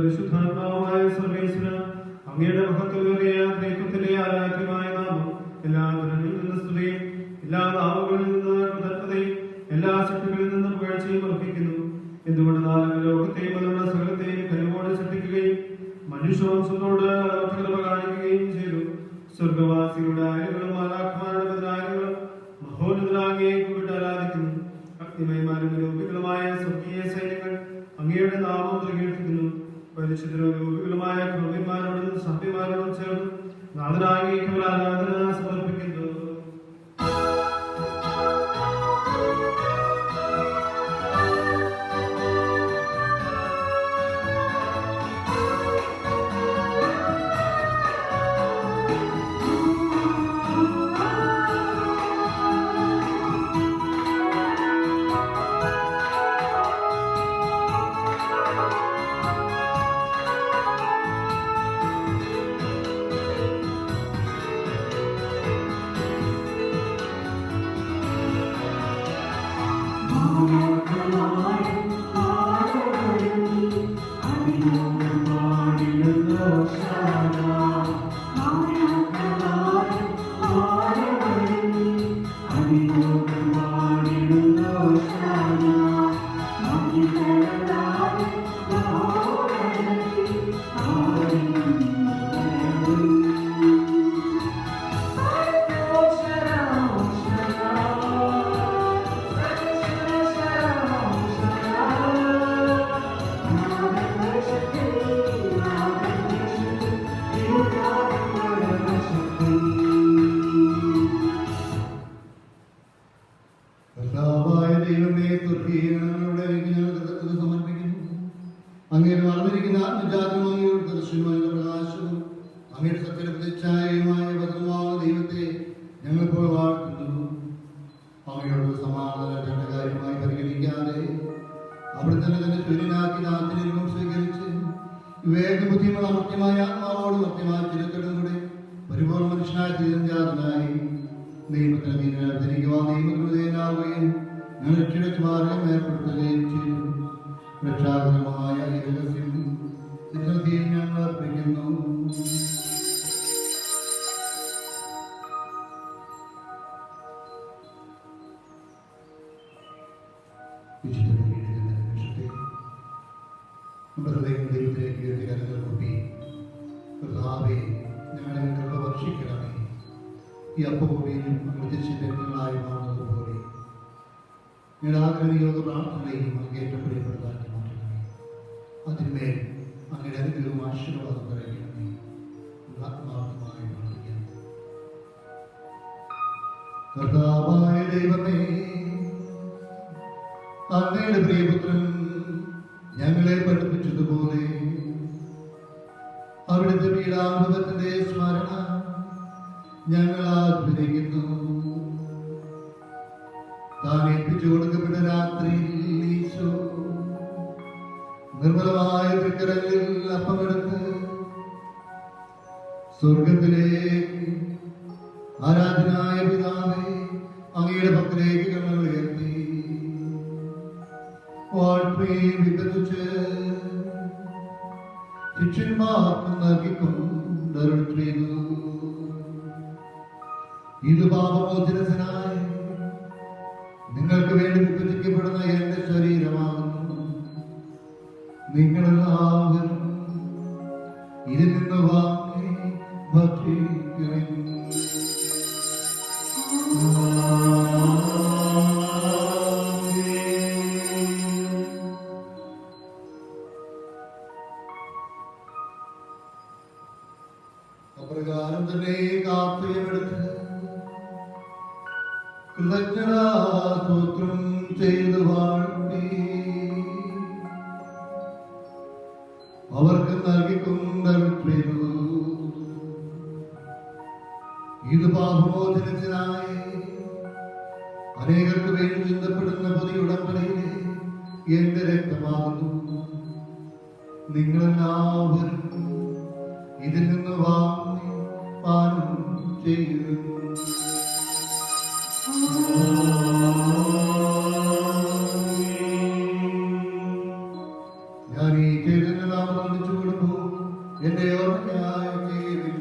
പരിശുദ്ധാത്മാവായ സർവേശ്വര അങ്ങയുടെ മഹത്വമേറിയ ദൈവത്തിന്റെ ആരാധ്യമായ നാമം എല്ലാ ജനങ്ങളിൽ നിന്ന് സ്തുതിയും എല്ലാ നാവുകളിൽ നിന്ന് കൃതജ്ഞതയും എല്ലാ ശക്തികളിൽ നിന്നും പുകഴ്ചയും അർപ്പിക്കുന്നു. എന്തുകൊണ്ടെന്നാൽ ലോകത്തെയും അതിലുള്ള സകലത്തെയും കഴിവോടെ സൃഷ്ടിക്കുകയും മനുഷ്യവംശത്തോട് കൃപ കാണിക്കുകയും ചെയ്തു. സ്വർഗവാസികളുടെ ആയകളും മാലാഖമാരുടെ ബദലായകളും മഹോന്നതരാകെ കൂട്ട് ആരാധിക്കുന്നു. അഗ്നിമയമാരും രൂപികളുമായ സ്വർഗീയ സൈന്യങ്ങൾ അങ്ങയുടെ നാമം പ്രകീർത്തിക്കുന്നു. പരിശുദ്ധരും രൂപികളുമായ ക്രൗര്യന്മാരോടും സഭ്യന്മാരോടും ചേർന്ന് നാഥനാകെ ആരാധന സമർപ്പിക്കുന്നു. കർത്താവായ ദൈവമേ, തുർക്കീയങ്ങളുടെ സമർപ്പിക്കുന്നു. അങ്ങയുടെ വളർന്നിരിക്കുന്ന ആത്മജാതവും അങ്ങയുടെ ദർശനമായ പ്രകാശവും അങ്ങയുടെ സത്യപ്രതിച്ഛായയുമായ വചനമായ ദൈവത്തെ ഞങ്ങളിപ്പോൾ വാഴ്ത്തുന്നു. അങ്ങയോട് സമാധാനത്തിന്റെ കാര്യമായി പരിഗണിക്കാതെ അവിടെ തന്നെ തന്നെ ശൂന്യനാക്കി നാത്തിനും സ്വീകരിച്ച് വിവേകബുദ്ധിയുള്ള അമർത്യമായ ആത്മാവോട് മർത്യമായ ചിരത്തോടും കൂടെ പരിപൂർണ്ണ മനുഷ്യനായ തീരഞ്ജാതനായി നിയമത്തിന് നീതിനിക്കുവാൻ നിയമകൃതനാവുകയും ഞങ്ങൾ രക്ഷയുടെ മാർഗം ഏർപ്പെടുത്തുകയും ചെയ്തു. രക്ഷാകരമായ ഈ രഹസ്യം സിദ്ധത്തിൽ ഞങ്ങൾ അർപ്പിക്കുന്നു. ദൈവത്തിലേക്ക് ഉയർത്തി കരങ്ങൾ കൂപ്പി, കർത്താവേ, ഞങ്ങളെ കൃപ വർഷിക്കണമേ. ഈ അപ്പകൂടിയും മൃത്യശില്യങ്ങളായി മാറുന്നതുപോലെ ഞങ്ങളുടെ ആഗ്രഹയോഗ പ്രാർത്ഥനയും അങ്ങേറ്റം പ്രിയപ്പെടുത്താക്കി മാറ്റണമേ. അതിന്മേൽ അങ്ങയുടെ അനുഗ്രഹവും ആശീർവാദം നിറയ്ക്കണമേ. ആത്മാർത്ഥമായി പ്രാർത്ഥിക്കാം. കർത്താവായ ദൈവമേ, അങ്ങയുടെ പ്രിയപുത്രൻ ഞങ്ങളെ പഠിപ്പിച്ചതുപോലെ അവിടുത്തെ പീഡാനുഭവത്തിന്റെ സ്മരണ ഞങ്ങൾ ആഗ്രഹിക്കുന്നു. താൻ ഏൽപ്പിച്ചു കൊടുക്കപ്പെട്ട രാത്രിയിൽ ഈശോ നിർമ്മലമായ തൃക്കരങ്ങളിൽ അപ്പമെടുത്ത് സ്വർഗത്തിലേക്ക് ആരാധനായ പിതാവേ, അങ്ങയുടെ പക്കലേക്ക് കണ്ണുകൾ ഉയർത്തി വാഴ്ത്തുകയും വിഭജിച്ച് ശിഷ്യന്മാർക്ക് നൽകിക്കൊണ്ടരുൾ ചെയ്തു. ഇത് പാപമോചനത്തിനായി നിങ്ങൾക്ക് വേണ്ടി വിഭജിക്കപ്പെടുന്ന എന്റെ ശരീരമാകുന്നു. നിങ്ങളെല്ലാവരും ഇതിൽ നിന്ന് വാങ്ങി ഭക്ഷിക്കുവിൻ. അപ്രകാരം തന്നെ കാപ്പയമെടുത്ത് കൃതജ്ഞതാസ്തോത്രം ചെയ്തു വാഴ്ത്തി അവർക്ക് നൽകിക്കൊണ്ടു. ഇത് പാപമോചനത്തിനായി അനേകർക്ക് വേണ്ടി ചിന്തപ്പെടുന്ന പുതിയ ഉടമ്പടിയിലെ എന്റെ രക്തമാകുന്നു. നിങ്ങളെല്ലാവരും ഇതിൽ നിന്ന് വാങ്ങി പാനം ചെയ്യുന്നു. ഞാൻ ഈ ചെയ്തതിനെ നാം എന്റെ ഓർമ്മയ്ക്കായി ചെയ്യുവിൻ.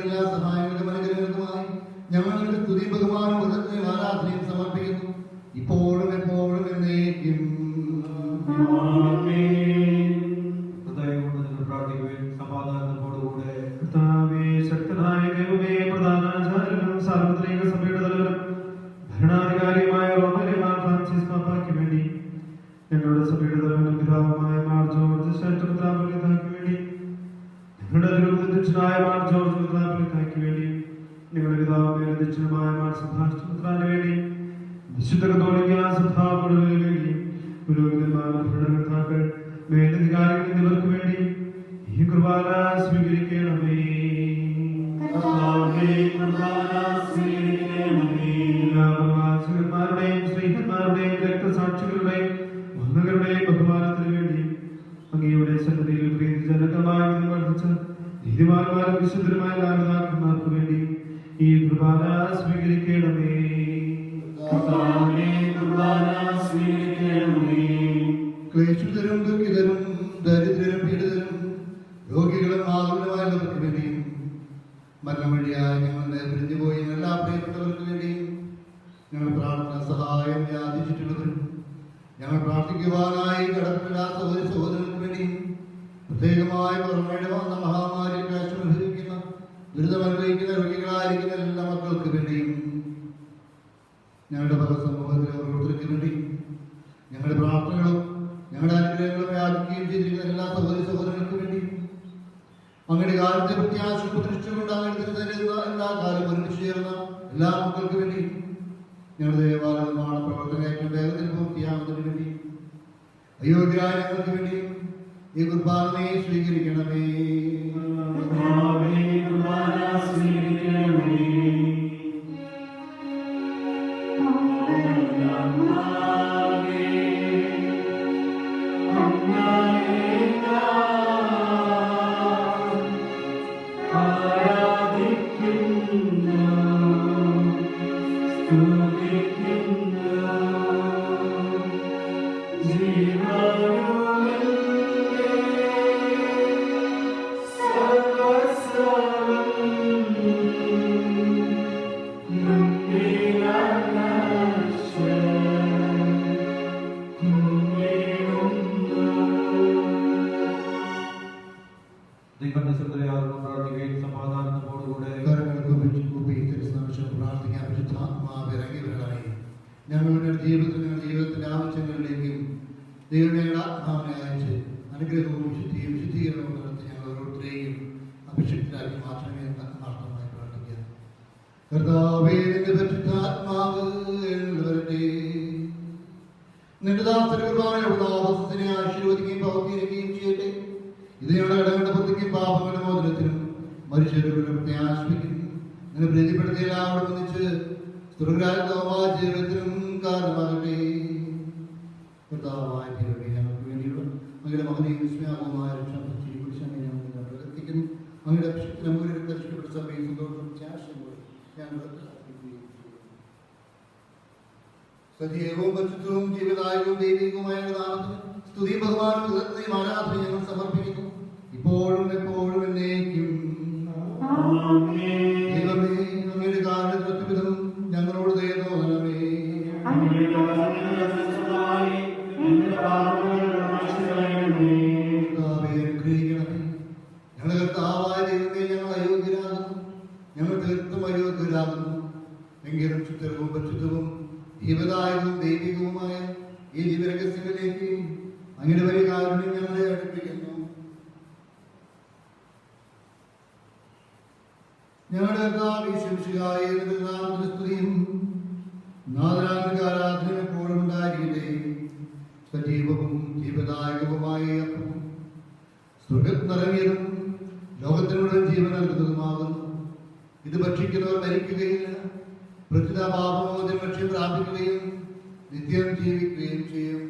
എല്ലാ സഹായങ്ങൾക്കും അനുഗ്രഹങ്ങൾക്കുമായി ഞങ്ങളുടെ സ്തുതി ബഹുമാനം ഉദരത്തെയും ആരാധനയും സമർപ്പിക്കുന്നു, ഇപ്പോഴും എപ്പോഴും എന്നേക്കും. ഹൃദയം കൊണ്ട് നിങ്ങൾ പ്രാർത്ഥിക്കുകയും സമാധാനത്തോടുകൂടെ കർത്താവേ, ശക്തനായ ദൈവമേ, പ്രധാനാചാര്യനും സാർവത്രിക സഭയുടെ തലവനും ഭരണാധികാരിയുമായ റോമൻ മാർ ഫ്രാൻസിസ് പാപ്പായ്ക്ക് വേണ്ടി, ഞങ്ങളുടെ സഭയുടെ തലവനും പിതാവുമായ മാർ ജോർജ് മെത്രാപ്പൊലീത്തായ്ക്ക് വേണ്ടി, ഞങ്ങളുടെ അതിരൂപതധ്യക്ഷനായ മാർ ജോർജ് മെത്രാപ്പൊലീത്തായ്ക്ക് വേണ്ടി, ഞങ്ങളുടെ പിതാവുമായ അധ്യക്ഷനുമായ മാർ സെബാസ്റ്റ്യൻ മെത്രാന് വേണ്ടി, വിശുദ്ധ കത്തോലിക്കാ സഭാ മുഴുവന് വേണ്ടി, പുരോഹിതന്മാർ, ഭരണകർത്താക്കൾ, മേലധികാരികൾ എന്നിവർക്ക് വേണ്ടി ഈ കുർബാന സ്വീകരിക്കണമേ. എല്ലാ പ്രവാസികന്മാരുടെയും സ്ത്രീഹന്മാരുടെയും രക്തസാക്ഷികളുടെയും വന്ദകരുടെയും ബഹുമാനത്തിന് വേണ്ടി അങ്ങയുടെ സന്നിധിയിൽ പ്രീതിജനകമായി വർദ്ധിച്ച നീതിമാന്മാരും വിശുദ്ധരുമായ നാഗതാക്കന്മാർക്ക് വേണ്ടി ഈ കുർബാന സ്വീകരിക്കണമേ. ക്ലേശിതരും ദുഃഖിതരും ദരിദ്രരും പീഡിതരും രോഗികളും ആകുലമായവർക്ക് വേണ്ടിയും മരണം വഴിയായി ഞങ്ങളുടെ പിരിഞ്ഞുപോയി എല്ലാ പ്രിയപ്പെട്ടവർക്ക് വേണ്ടിയും ഞങ്ങൾ പ്രാർത്ഥന സഹായം യാചിച്ചിട്ടുള്ളവരും ഞങ്ങൾ പ്രാർത്ഥിക്കുവാനായി കടപ്പില്ലാത്ത ഒരു സഹോദരങ്ങൾക്ക് വേണ്ടിയും പ്രത്യേകമായി പുറമേടെ വന്ന മഹാമാരി ക്ലേശം അനുഭവിക്കുന്ന ദുരിതമനുഭവിക്കുന്ന രോഗികളായിരിക്കുന്ന എല്ലാ മക്കൾക്ക് വേണ്ടിയും ഞങ്ങളുടെ പല സമൂഹത്തിലെ ഓരോരുത്തർക്ക് വേണ്ടിയും ഞങ്ങളുടെ പ്രാർത്ഥനകളും ഞങ്ങളുടെ അനുഗ്രഹങ്ങളും യാചിക്കുകയും ചെയ്തിരിക്കുന്ന എല്ലാ സഹോദരങ്ങൾക്ക് വേണ്ടി അങ്ങയുടെ കാലത്തെ പ്രത്യാശ പ്രതിഷ്ഠിച്ചുകൊണ്ട് അങ്ങയുടെ എല്ലാ കാലം ഒരുമിച്ച് ചേർന്ന എല്ലാ മക്കൾക്ക് വേണ്ടി ഞങ്ങളുടെ ദേവാലയ നിർമ്മാണ പ്രവർത്തനം ഏറ്റവും വേഗത്തിൽ പൂർത്തിയാകുന്നതിന് വേണ്ടി അയോഗ്യരായ ഞങ്ങൾക്ക് വേണ്ടി ഈ കുർബാനയെ സ്വീകരിക്കണമേ. ഞങ്ങളുടെ ജീവിതത്തിന്റെ ആവശ്യങ്ങളിലേക്കും ദൈവമേയുടെ ആത്മാവിനെ അയച്ച് അനുഗ്രഹവും വിശുദ്ധിയും വിശുദ്ധീകരണവും നടത്തി ഞങ്ങൾ ഓരോരുത്തരെയും അഭിഷിക്തരാക്കി മാറ്റണമേ എന്ന് ആത്മാർത്ഥമായി പ്രാർത്ഥിക്കുക. കർത്താവേ, നിന്റെ പരിശുദ്ധാത്മാവ് എഴുന്നള്ളവരട്ടെ. നിന്റെ ദാസന്റെ കുർബാനയുടെ ആവാസത്തിനെ ആശീർവദിക്കുകയും പൗർത്തീകരിക്കുകയും ചെയ്യട്ടെ. ഇത് ഞങ്ങളുടെ ഇടങ്ങളുടെ ബുദ്ധിക്കും പാപങ്ങളുടെ മോചനത്തിനും മനുഷ്യരുടെ പ്രത്യാശിപ്പിക്കുന്നു. നിന്നെ പ്രീതിപ്പെടുത്തിയ എല്ലാവരും ഒന്നിച്ച് സ്വർഗ്ഗരാജ്യമായ ജീവിതത്തിനും കാരണമാകട്ടെ. കർത്താവായ ദൈവമേ, ഞങ്ങൾക്ക് വേണ്ടിയുള്ള അങ്ങയുടെ മഹനീയ വിസ്മയാകുമായ രക്ഷാപദ്ധതിയെക്കുറിച്ച് അങ്ങനെ ഞങ്ങൾ പ്രവർത്തിക്കുന്നു. അങ്ങയുടെ അഭിഷേകത്തിന് മൂലം രക്ഷിക്കപ്പെട്ട സഭയെ സന്തോഷം ത്യാശയോടെ ഞങ്ങൾ സജീവവും പരിശുദ്ധവും ജീവദായകവും ദൈവികവുമായ നാമത്തിന് സ്തുതി ബഹുമാനവും ആരാധന ഞങ്ങൾ സമർപ്പിക്കുന്നു, ഇപ്പോഴും എപ്പോഴും എന്നേക്കും. ദൈവമേ, അങ്ങയുടെ കാരണത്തിനും ഞങ്ങളോട് ദയ തോന്നണമേ. അനുഗ്രഹിക്കണമേ. ഞങ്ങളുടെ കർത്താവായ ദൈവമേ, ഞങ്ങൾ അയോഗ്യരാകുന്നു, ഞങ്ങൾ തീർത്തും അയോഗ്യരാകുന്നു. എങ്കിലും ശുദ്ധവും പരിശുദ്ധവും ജീവദായകവും ദൈവികവുമായ ഈ ജീവരഹസ്യങ്ങളിലേക്ക് അങ്ങയുടെ വലിയ കാരുണ്യം ഞങ്ങളെ അടുപ്പിക്കുന്നു. ഞങ്ങളുടെ കർത്താവ് യേശുമിശിഹായെ നിന്റെ നാമത്തിന് സ്തുതിയും നാഥനാഥന്റെ ആരാധനയും എപ്പോഴും ഉണ്ടായിരിക്കട്ടെ. സജീവവും ജീവദായകവുമായ അപ്പം സ്വർഗ്ഗത്തിൽ നിറങ്ങിയതും ലോകത്തിന് മുഴുവൻ ജീവൻ നൽകുന്നതുമാകുന്നു. ഇത് ഭക്ഷിക്കുന്നവർ മരിക്കുകയില്ല, പ്രത്യുത പാപമോചനം ലക്ഷ്യം പ്രാപിക്കുകയും നിത്യം ജീവിക്കുകയും ചെയ്യും.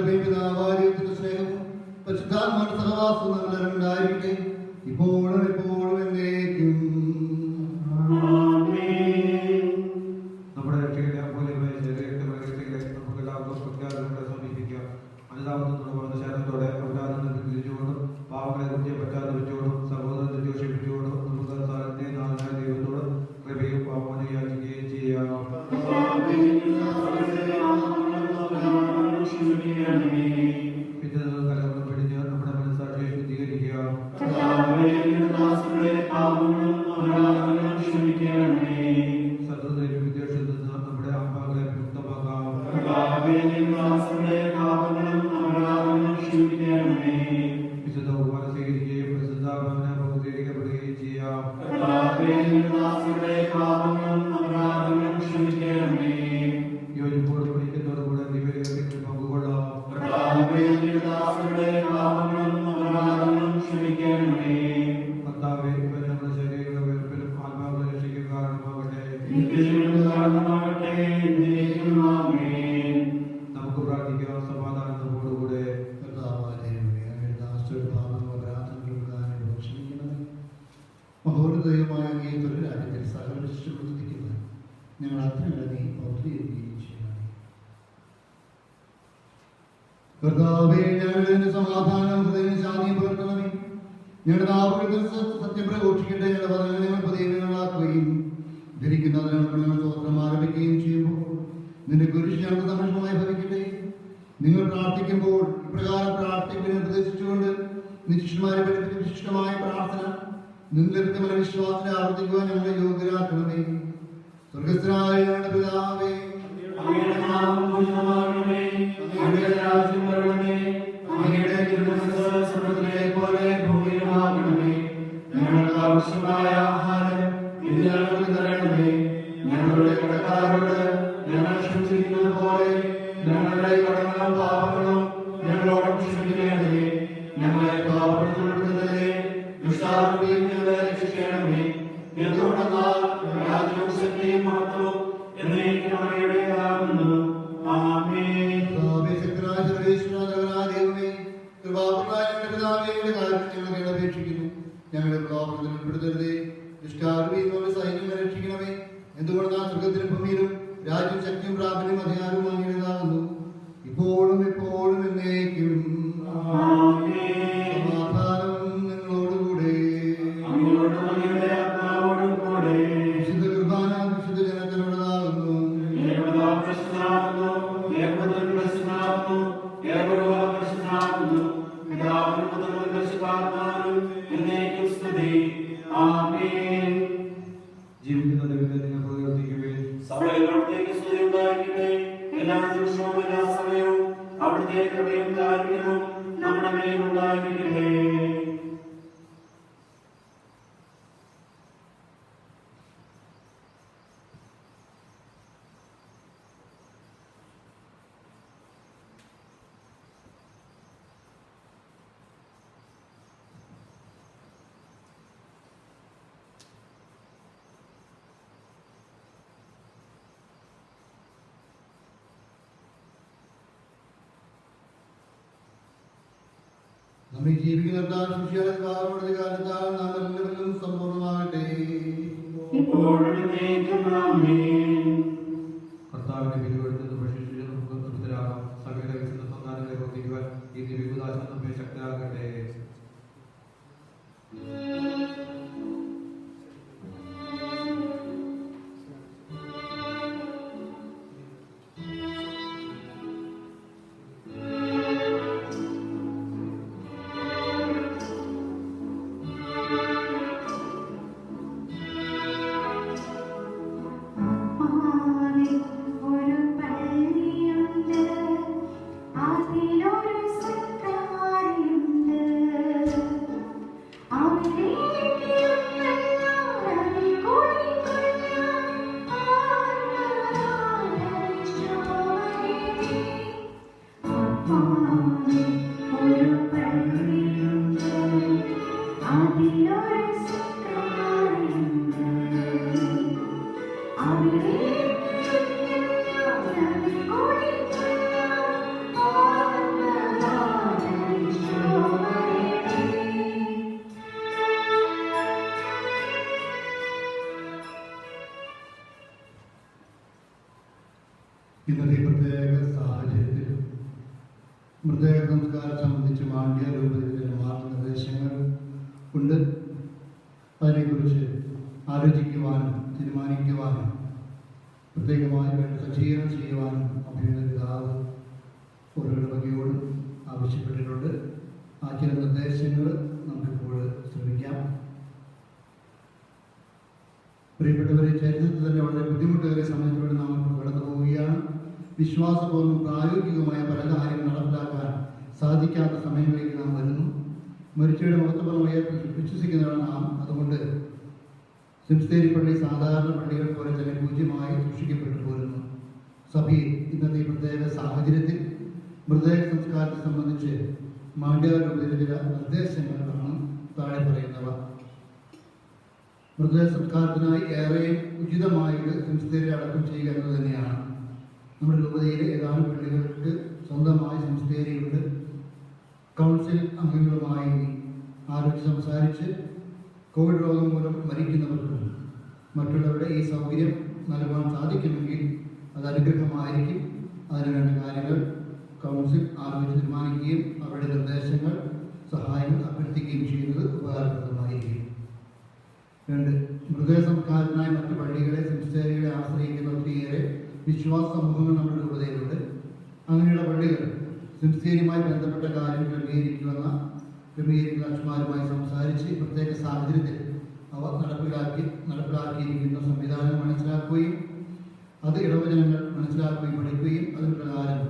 നമ്മുടെ പിതാവാര്യത്തിന്റെ സ്നേഹവും പരിശുദ്ധാത്മാവിന്റെ സഹവാസവും നമ്മുടെ ഉണ്ടായിരിക്കട്ടെ ഇപ്പോഴും എപ്പോഴും എന്നേക്കും. നമ്മുടെ രക്ഷയുടെ അമൂല്യമായ ശരീരത്തെ നമുക്ക് എല്ലാവർക്കും പ്രത്യാശയോടെ സമീപിക്കാം. അനുതാപത്തോടെ ശരണത്തോടെ അപരാധങ്ങൾ തിരിച്ചുകൊണ്ടും പാവങ്ങളെ കുറിച്ച് പറ്റാതിരിച്ചുകൊണ്ടും സഹോദരത്തെ ക്ഷമിച്ചുകൊണ്ടും നമുക്ക് സാറിന്റെ നാഥനായ ദൈവത്തോട് കൃപയും പാവനെ യാചിക്കുകയും ചെയ്യാം. പിതാവ് കലർന്ന് പിടിഞ്ഞ് നമ്മുടെ മനസ്സാക്ഷിയെ ശുദ്ധീകരിക്കുക. സത്യത്തിലേക്ക് വിദ്വേഷത്തിൽ നിന്ന് നമ്മുടെ ആത്മാക്കളെ മുക്തമാക്കാം. വിശുദ്ധ കുർബാന സ്വീകരിക്കുകയും പരിശുദ്ധാത്മാവിനെ പൗത്രീകരിക്കപ്പെടുകയും ചെയ്യാം. യോജിപ്പോട് പിടിക്കുന്നതോടുകൂടെ ദിവ്യരഹസ്യങ്ങളിൽ പങ്കുകൊള്ളാം. കർത്താവേ, ഇവൻ നമ്മുടെ ശരീരങ്ങളുടെ ഉയർപ്പിലും ആത്മാക്കളെ രക്ഷിക്കും കാരണമാകട്ടെ. നമുക്ക് പ്രാർത്ഥിക്കാം. സമാധാനത്തോടുകൂടെ മഹോന്നതയുമായ നീ ഒരു രാജ്യത്തിൽ സകല ശിഷ്ടപ്പെടുത്തിക്കുന്ന ഞങ്ങൾ അത്രങ്ങളെ നീ പൗത്രീകരിക്കുകയും ചെയ്യണം. കർത്താവേ, ഞങ്ങളുടെ സമാധാനം ഹൃദയം ശാന്തിയും പുലർത്തണമേ. ഞങ്ങളുടെ നാവുകൾ സത്യം പ്രഘോഷിക്കട്ടെ. ഞങ്ങളുടെ പദങ്ങൾ ഞങ്ങൾ പതിവുകളാക്കുകയും ധരിക്കുന്നതിനാണ് ഞങ്ങൾ സ്തോത്രം ആരംഭിക്കുകയും ചെയ്യുമ്പോൾ നിന്റെ കുരിശ് ഞങ്ങൾക്ക് സംരക്ഷണമായി ഭവിക്കട്ടെ. നിങ്ങൾ പ്രാർത്ഥിക്കുമ്പോൾ ഇപ്രകാരം പ്രാർത്ഥിക്കുന്നതിനെ ഉപദേശിച്ചുകൊണ്ട് നിശിഷ്ടന്മാരെ പഠിപ്പിച്ച വിശിഷ്ടമായ പ്രാർത്ഥന നിന്റെ ലഭിക്കുന്ന വിശ്വാസത്തെ ആവർത്തിക്കുവാൻ ഞങ്ങളെ യോഗ്യരാക്കണമേ. സ്വർഗസ്ഥനായ ഞങ്ങളുടെ പിതാവേ, അങ്ങയുടെ നാമം പൂജിതമാകണമേ. അങ്ങയുടെ രാജ്യം വരണമേ. അങ്ങയുടെ തിരുമനസ്സ് സ്വർഗ്ഗത്തിലെ പോലെ ഭൂമിയിലുമാകണമേ. ഞങ്ങൾക്ക് ആവശ്യമായ ആഹാരം ഇന്ന് ഞങ്ങൾക്ക് തരണമേ. ഞങ്ങളുടെ കടക്കാരോട് ഞങ്ങൾ ക്ഷമിച്ചിരിക്കുന്നത് പോലെ ഞങ്ങളുടെ കടങ്ങളും പാപങ്ങളും ഞങ്ങളോട് ക്ഷമിക്കണമേ. ഞങ്ങളെ പാപപ്പെടുത്തരുതേ, ദുഷ്ടാരൂപിയിൽ ഞങ്ങളെ രക്ഷിക്കണമേ. എന്തുകൊണ്ടെന്നാൽ രാജ്യവും ശക്തിയും മഹത്വവും എന്നേക്കും അങ്ങയുടേതാകുന്നു. ആമേൻ. ഞങ്ങളുടെ പ്രലോഭനത്തിൽ ഉൾപ്പെടുത്തരുതേ, ദുഷ്ടാരൂപിയിൽ സൈന്യം രക്ഷിക്കണമേ. എന്തുകൊണ്ടാണ് സ്വർഗത്തിലും ഭൂമിയിലും രാജ്യം ശക്തിയും പ്രാബല്യം അധികാരവും അങ്ങയുടേതാകുന്നു ഇപ്പോഴും എപ്പോഴും എന്നേക്കും. സമാധാനം നിങ്ങളോടുകൂടെ. വിശുദ്ധ കുർബാന വിശുദ്ധ ജനത്തിനുള്ളതാകുന്നു. ജീവിക്കുന്ന ദൈവത്തെ നിങ്ങൾ പ്രകീർത്തിക്കുവിൻ. സഭയിലോട്ടേക്ക് സ്തുതി ഉണ്ടായിരിക്കട്ടെ. എല്ലാ ദിവസവും എല്ലാ സമയവും അവിടുത്തെ കൃപയും കാരുണ്യവും നമ്മുടെ മേൽ ഉണ്ടായിരിക്കട്ടെ. നമ്മെ ജീവിക്കുന്നതാൽ ശിഷ്യാരുടെ കാലത്താൽ നാം എല്ലാവരിലും സമ്പൂർണ്ണമാകട്ടെ. കർത്താവിന്റെ വിധിവെടുത്ത് പ്രശംസിച്ച് നമുക്ക് തൃപ്തരാകാം. സകല വിശുദ്ധ സന്താനങ്ങളെ പ്രവർത്തിക്കുവാൻ ഈ ദിവ്യദാസം നമ്മെ ശക്തരാകട്ടെ. ഒരു പള്ളിയുണ്ട്, അതിലൊരു സർക്കാരുണ്ട്. ഒരു പള്ളിയുണ്ട്, അതിലൊരു സർക്കാരുണ്ട്. ഇന്നത്തെ പ്രത്യേക സാഹചര്യത്തിൽ മൃതദേഹ സംസ്കാരം സംബന്ധിച്ച് മാണ്ഡ്യ രൂപത്തിൽ മാർഗനിർദ്ദേശങ്ങൾ ഉണ്ട്. അതിനെക്കുറിച്ച് ആലോചിക്കുവാനും തീരുമാനിക്കുവാനും പ്രത്യേകമായി വേണ്ട സജ്ജീകരണം ചെയ്യുവാനും അഭിനന്ദ പിതാവ് ഓരോ വകയോടും ആവശ്യപ്പെട്ടിട്ടുണ്ട്. ആ ചില നിർദ്ദേശങ്ങൾ നമുക്കിപ്പോൾ ശ്രമിക്കാം. പ്രിയപ്പെട്ടവരെ, ചരിത്രത്തിൽ തന്നെ വളരെ ബുദ്ധിമുട്ടേറിയ സമയത്തിലൂടെ നാം ഇപ്പോൾ കടന്നു പോവുകയാണ്. വിശ്വാസപൂർവ്വം പ്രായോഗികമായ പല കാര്യങ്ങൾ നടപ്പിലാക്കാൻ സാധിക്കാത്ത സമയങ്ങളിലേക്ക് നാം വരുന്നു. മരിച്ചവരുടെ മഹത്വപരമായ വിശ്വസിക്കുന്നവരാണ് നാം. അതുകൊണ്ട് സിംസ്തേരി പള്ളി സാധാരണ പള്ളികൾ പോലെ തന്നെ പൂജ്യമായി സൂക്ഷിക്കപ്പെട്ടു പോരുന്നു. സഭയിൽ ഇന്നത്തെ ഈ പ്രത്യേക സാഹചര്യത്തിൽ മൃതദേഹ സംസ്കാരത്തെ സംബന്ധിച്ച് മാണ്ഡ്യ രൂപത്തിലെ ചില നിർദ്ദേശങ്ങളാണ് താഴെ പറയുന്നവ. മൃതദേഹ സംസ്കാരത്തിനായി ഏറെയും ഉചിതമായത് സിംസ്തേരി അടക്കം ചെയ്യുക എന്നത് തന്നെയാണ്. നമ്മുടെ രൂപതയിലെ ഏതാനും പള്ളികൾക്ക് സ്വന്തമായി സിംസ്തേരിയുണ്ട്. കൗൺസിൽ അംഗങ്ങളുമായി ആലോചിച്ച് സംസാരിച്ച് കോവിഡ് രോഗം മൂലം മരിക്കുന്നവർക്കും മറ്റുള്ളവരുടെ ഈ സൗകര്യം നൽകുവാൻ സാധിക്കുമെങ്കിൽ അത് അനുഗ്രഹമായിരിക്കും. അതിനുവേണ്ട കാര്യങ്ങൾ കൗൺസിൽ ആലോചിച്ച് തീരുമാനിക്കുകയും അവരുടെ നിർദ്ദേശങ്ങൾ സഹായങ്ങൾ അഭ്യർത്ഥിക്കുകയും ചെയ്യുന്നത് ഉപകാരപ്രദമായിരിക്കും. 2. മൃതദേഹ സംസ്കാരത്തിനായി മറ്റു പള്ളികളെ സിംസ്തേരികളെ ആശ്രയിക്കുന്ന ഒത്തിരിയേറെ വിശ്വാസ സമൂഹങ്ങൾ നമ്മുടെ രൂപതയിലുണ്ട്. അങ്ങനെയുള്ള പള്ളികൾ സിംസ്തേരിയുമായി ബന്ധപ്പെട്ട കാര്യം ക്രമീകരിക്കുന്ന അച്ഛന്മാരുമായി സംസാരിച്ച് പ്രത്യേക സാഹചര്യത്തിൽ അവ നടപ്പിലാക്കിയിരിക്കുന്ന സംവിധാനം മനസ്സിലാക്കുകയും അത് ഇടവചനങ്ങൾ മനസ്സിലാക്കുകയും പഠിക്കുകയും അതിന് പ്രകാരം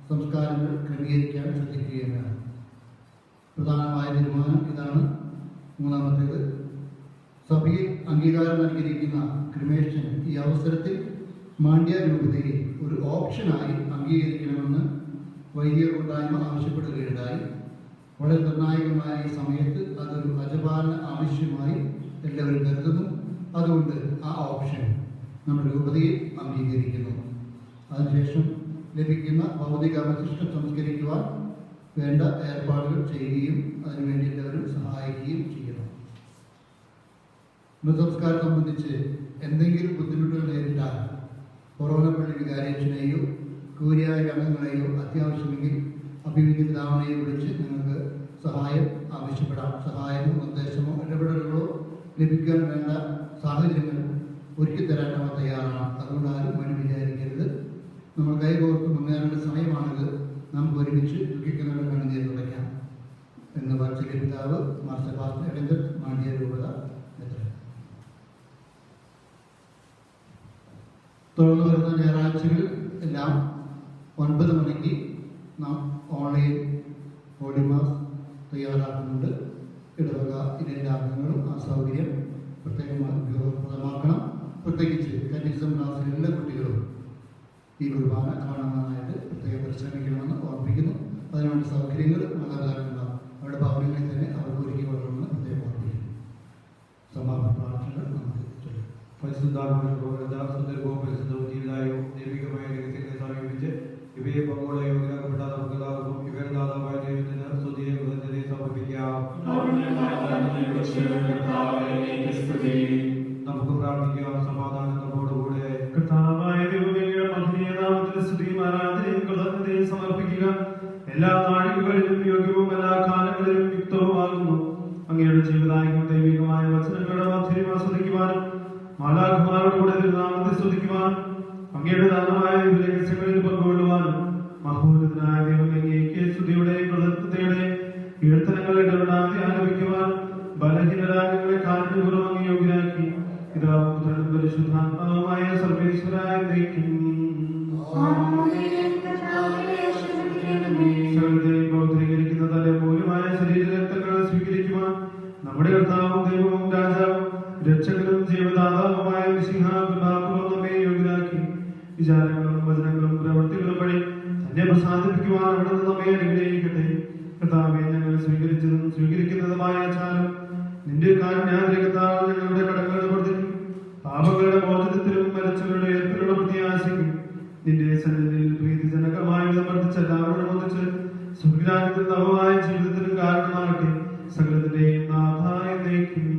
സംസ്കാരങ്ങൾ ക്രമീകരിക്കാൻ ശ്രദ്ധിക്കുകയും വേണം. പ്രധാനമായ തീരുമാനം ഇതാണ്. 3. സഭയിൽ അംഗീകാരം നൽകിയിരിക്കുന്ന ക്രിമേഷൻ ഈ അവസരത്തിൽ മാണ്ഡ്യ രൂപതയെ ഒരു ഓപ്ഷനായി അംഗീകരിക്കണമെന്ന് വൈദിക കൂട്ടായ്മ ആവശ്യപ്പെടുകയുണ്ടായി. വളരെ നിർണായകമായ ഈ സമയത്ത് അതൊരു അജപാലന ആവശ്യമായി എല്ലാവരും കരുതുന്നു. അതുകൊണ്ട് ആ ഓപ്ഷൻ നമ്മുടെ രൂപതയിൽ അംഗീകരിക്കുന്നു. അതിനുശേഷം ലഭിക്കുന്ന ഭൗതിക അവശിഷ്ടം സംസ്കരിക്കുവാൻ വേണ്ട ഏർപ്പാടുകൾ ചെയ്യുകയും അതിനുവേണ്ടി എല്ലാവരും സഹായിക്കുകയും ചെയ്യണം. മൃതസംസ്കാരം സംബന്ധിച്ച് എന്തെങ്കിലും ബുദ്ധിമുട്ടുകൾ നേരിട്ടാൽ കൊറോണ പള്ളി വികാരിയച്ഛനെയോ കൂരിയായ അംഗങ്ങളെയോ അത്യാവശ്യമെങ്കിൽ അഭിമുഖ്യ പിതാവിനെയോ വിളിച്ച് നിങ്ങൾക്ക് സഹായം ആവശ്യപ്പെടാം. സഹായമോ നിർദ്ദേശമോ ഇടപെടലുകളോ ലഭിക്കാൻ വേണ്ട സാഹചര്യങ്ങൾ ഒരുക്കി തരാൻ അവർ തയ്യാറാണ്. അതുകൊണ്ട് ആരും മണി വിചാരിക്കരുത്. നമ്മൾ കൈകോർത്ത് മുന്നേറേണ്ട സമയമാണിത്. നമുക്ക് ഒരുമിച്ച് ദുഃഖിക്കുന്നവരുടെ കണ്ണുനീർ തുടയ്ക്കാം എന്ന് വാത്സല്യ പിതാവ് മാർ സെബാസ്റ്റ്യൻ എടങ്കൽ മാണ്ഡ്യ രൂപത മെത്രാൻ. തുടർന്ന് വരുന്ന ഞായറാഴ്ചകളിൽ എല്ലാം 9 മണിക്ക് നാം ഓൺലൈൻ ഹോളി മാസ് തയ്യാറാക്കുന്നുണ്ട്. ഇടവക ഇതിൻ്റെ അംഗങ്ങളും ആ സൗകര്യം പ്രത്യേകമായി ഉപയോഗപ്രദമാക്കണം. പ്രത്യേകിച്ച് കറ്റീസം ക്ലാസ്സിലെ എല്ലാ കുട്ടികളും ഈ കുർബാന കാണുന്നതിനായിട്ട് പ്രത്യേകം പരിശ്രമിക്കണമെന്ന് ഓർമ്മിക്കുന്നു. അതിനുവേണ്ട സൗകര്യങ്ങൾ മാതാപിതാക്കളുണ്ടാകും. അവരുടെ ഭവനങ്ങളിൽ തന്നെ അവർക്ക് ഒരുക്കി കൊടുക്കണമെന്ന് പ്രത്യേകം ഓർമ്മിക്കുന്നു. സമാപന പ്രാർത്ഥനകൾ നമുക്ക് ചൊല്ലാം. പരിശുദ്ധാത്മാവും പരിശുദ്ധവും ജീവിതായോ ദൈവികമായ രഹസ്യങ്ങളെ സമീപിച്ച് ഇവയെ പങ്കോടെ യോഗ്യരാക്കപ്പെട്ട നമുക്കെല്ലാവർക്കും ഇവരുടെ ദാതാവായ ദൈവത്തിന് സ്തുതിയെ കൃതജ്ഞതയെ സമർപ്പിക്കുന്നു. നമുക്ക് പ്രാർത്ഥിക്കാം. സമാധാനം നമ്മോടുകൂടെ. കർത്താവായ ദൈവമേ, മഹനീയ നാമത്തിന് സ്തുതിയും ആരാധനയും കൃതജ്ഞതയും സമർപ്പിക്കുക. എല്ലാ നാഴികകളിലും യോഗ്യവും എല്ലാ കാലങ്ങളിലും യുക്തവുമാകുന്നു. അങ്ങയുടെ ജീവദായകം ദൈവികമായ വചനങ്ങളുടെ മാധുര്യം ആസ്വദിക്കുവാനും മാലാഖമാരുടെ കൂടെ തിരുനാമത്തെ സ്തുതിക്കുവാനും അങ്ങയുടെ ദാനമായ രഹസ്യങ്ങളിൽ പങ്കുകൊള്ളുവാനും മഹോന്നതനായ ദൈവമേ, അങ്ങേക്ക് സ്തുതിയുടെയും കൃതജ്ഞതയുടെയും കീർത്തനങ്ങൾ ഇടപെടാതെ ആലപിക്കുവാനും ബലഹീനരാഗങ്ങളെ കാരണപൂർവ്വം അങ്ങ് യോഗ്യരാക്കി പിതാവും പുത്രനും പരിശുദ്ധാത്മാവുമായ സർവേശ്വരായ നയിക്കും. സകലത്തെയും പൗത്രീകരിക്കുന്ന തന്റെ മൂല്യമായ ശരീരരക്തങ്ങളെ സ്വീകരിക്കുവാൻ നമ്മുടെ കർത്താവും ദൈവവും രാജാവും രക്ഷകനും ജീവദാതാവുമായ മിശിഹാപൂർവ്വം നമ്മെ യോഗ്യരാക്കി വിചാരങ്ങളും വചനങ്ങളും പ്രവൃത്തികളും വഴി തന്നെ പ്രസാദിപ്പിക്കുവാൻ അവിടുന്ന് നമ്മെ അനുഗ്രഹിക്കട്ടെ. കർത്താവെ, ഞങ്ങൾ സ്വീകരിച്ചതും സ്വീകരിക്കുന്നതുമായ ആചാരം നിന്റെ കാരുണ്യാതിരകത്താൽ ഞങ്ങളുടെ കടങ്ങളുടെ വർദ്ധിക്കും. പാപങ്ങളുടെ മോചനത്തിലും മരിച്ചവരുടെ ഉയർപ്പിലുള്ള പ്രത്യാശയ്ക്കും നിന്റെ സന്നിധിയിൽ പ്രീതിജനകമായി വർദ്ധിച്ച എല്ലാവരോടും ഒന്നിച്ച് സ്വർഗ്ഗരാജ്യത്തിൽ നവമായ ജീവിതത്തിനും കാരണമാകട്ടെ. സകലത്തിന്റെയും നാഥായ നയിക്കും.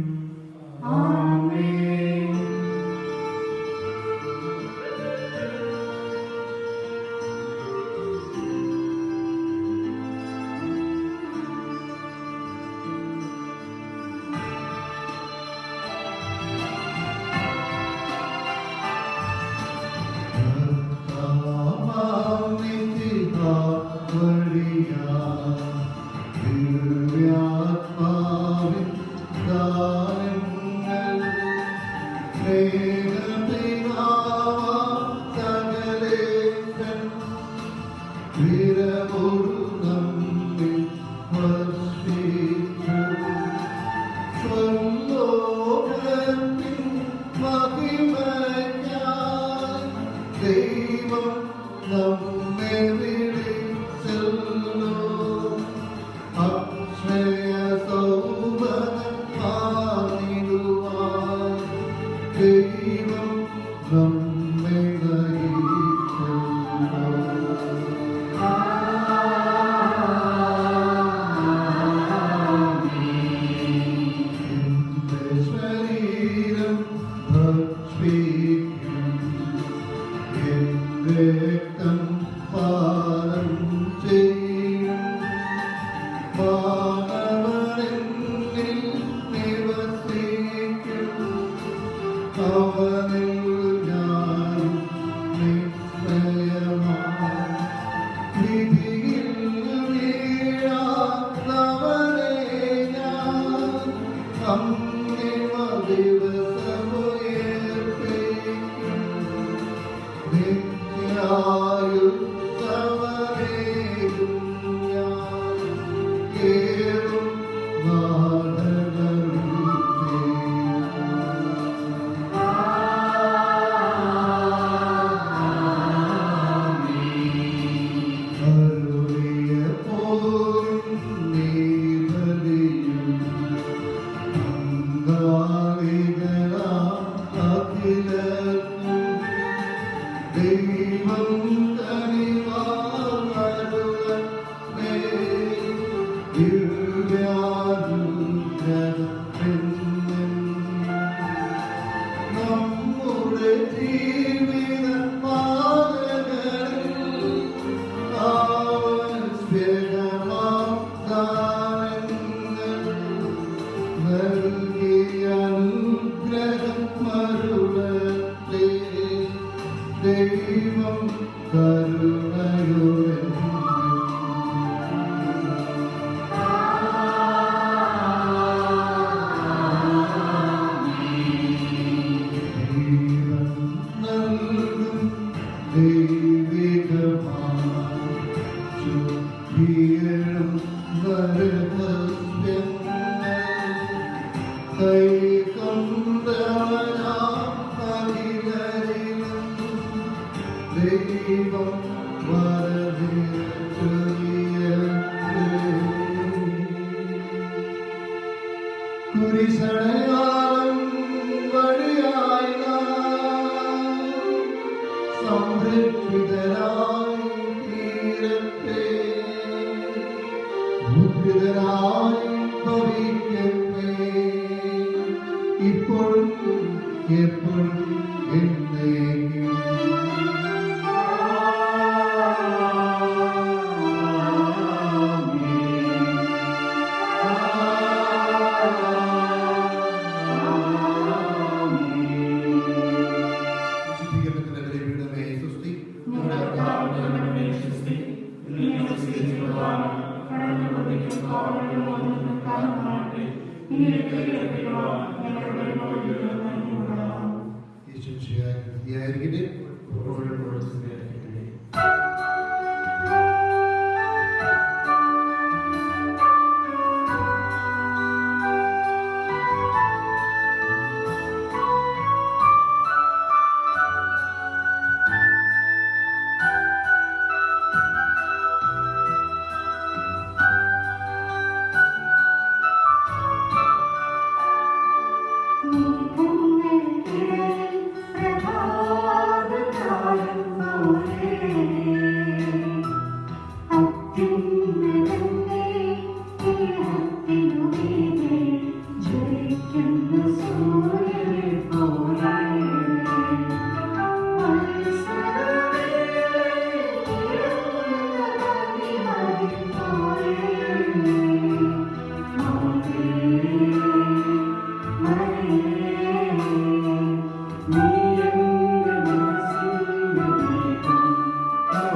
ായി ഭവിക്കട്ടെ. ഇപ്പോഴും എപ്പോഴും എന്നേക്കും. വിശുദ്ധീകരണത്തിന്റെ ബലിപീഠമേ സ്തുതി. ഞങ്ങളുടെ കർത്താവിന്റെ സ്തുതി. ഈശോയായിരിക്കട്ടെ.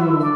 Oh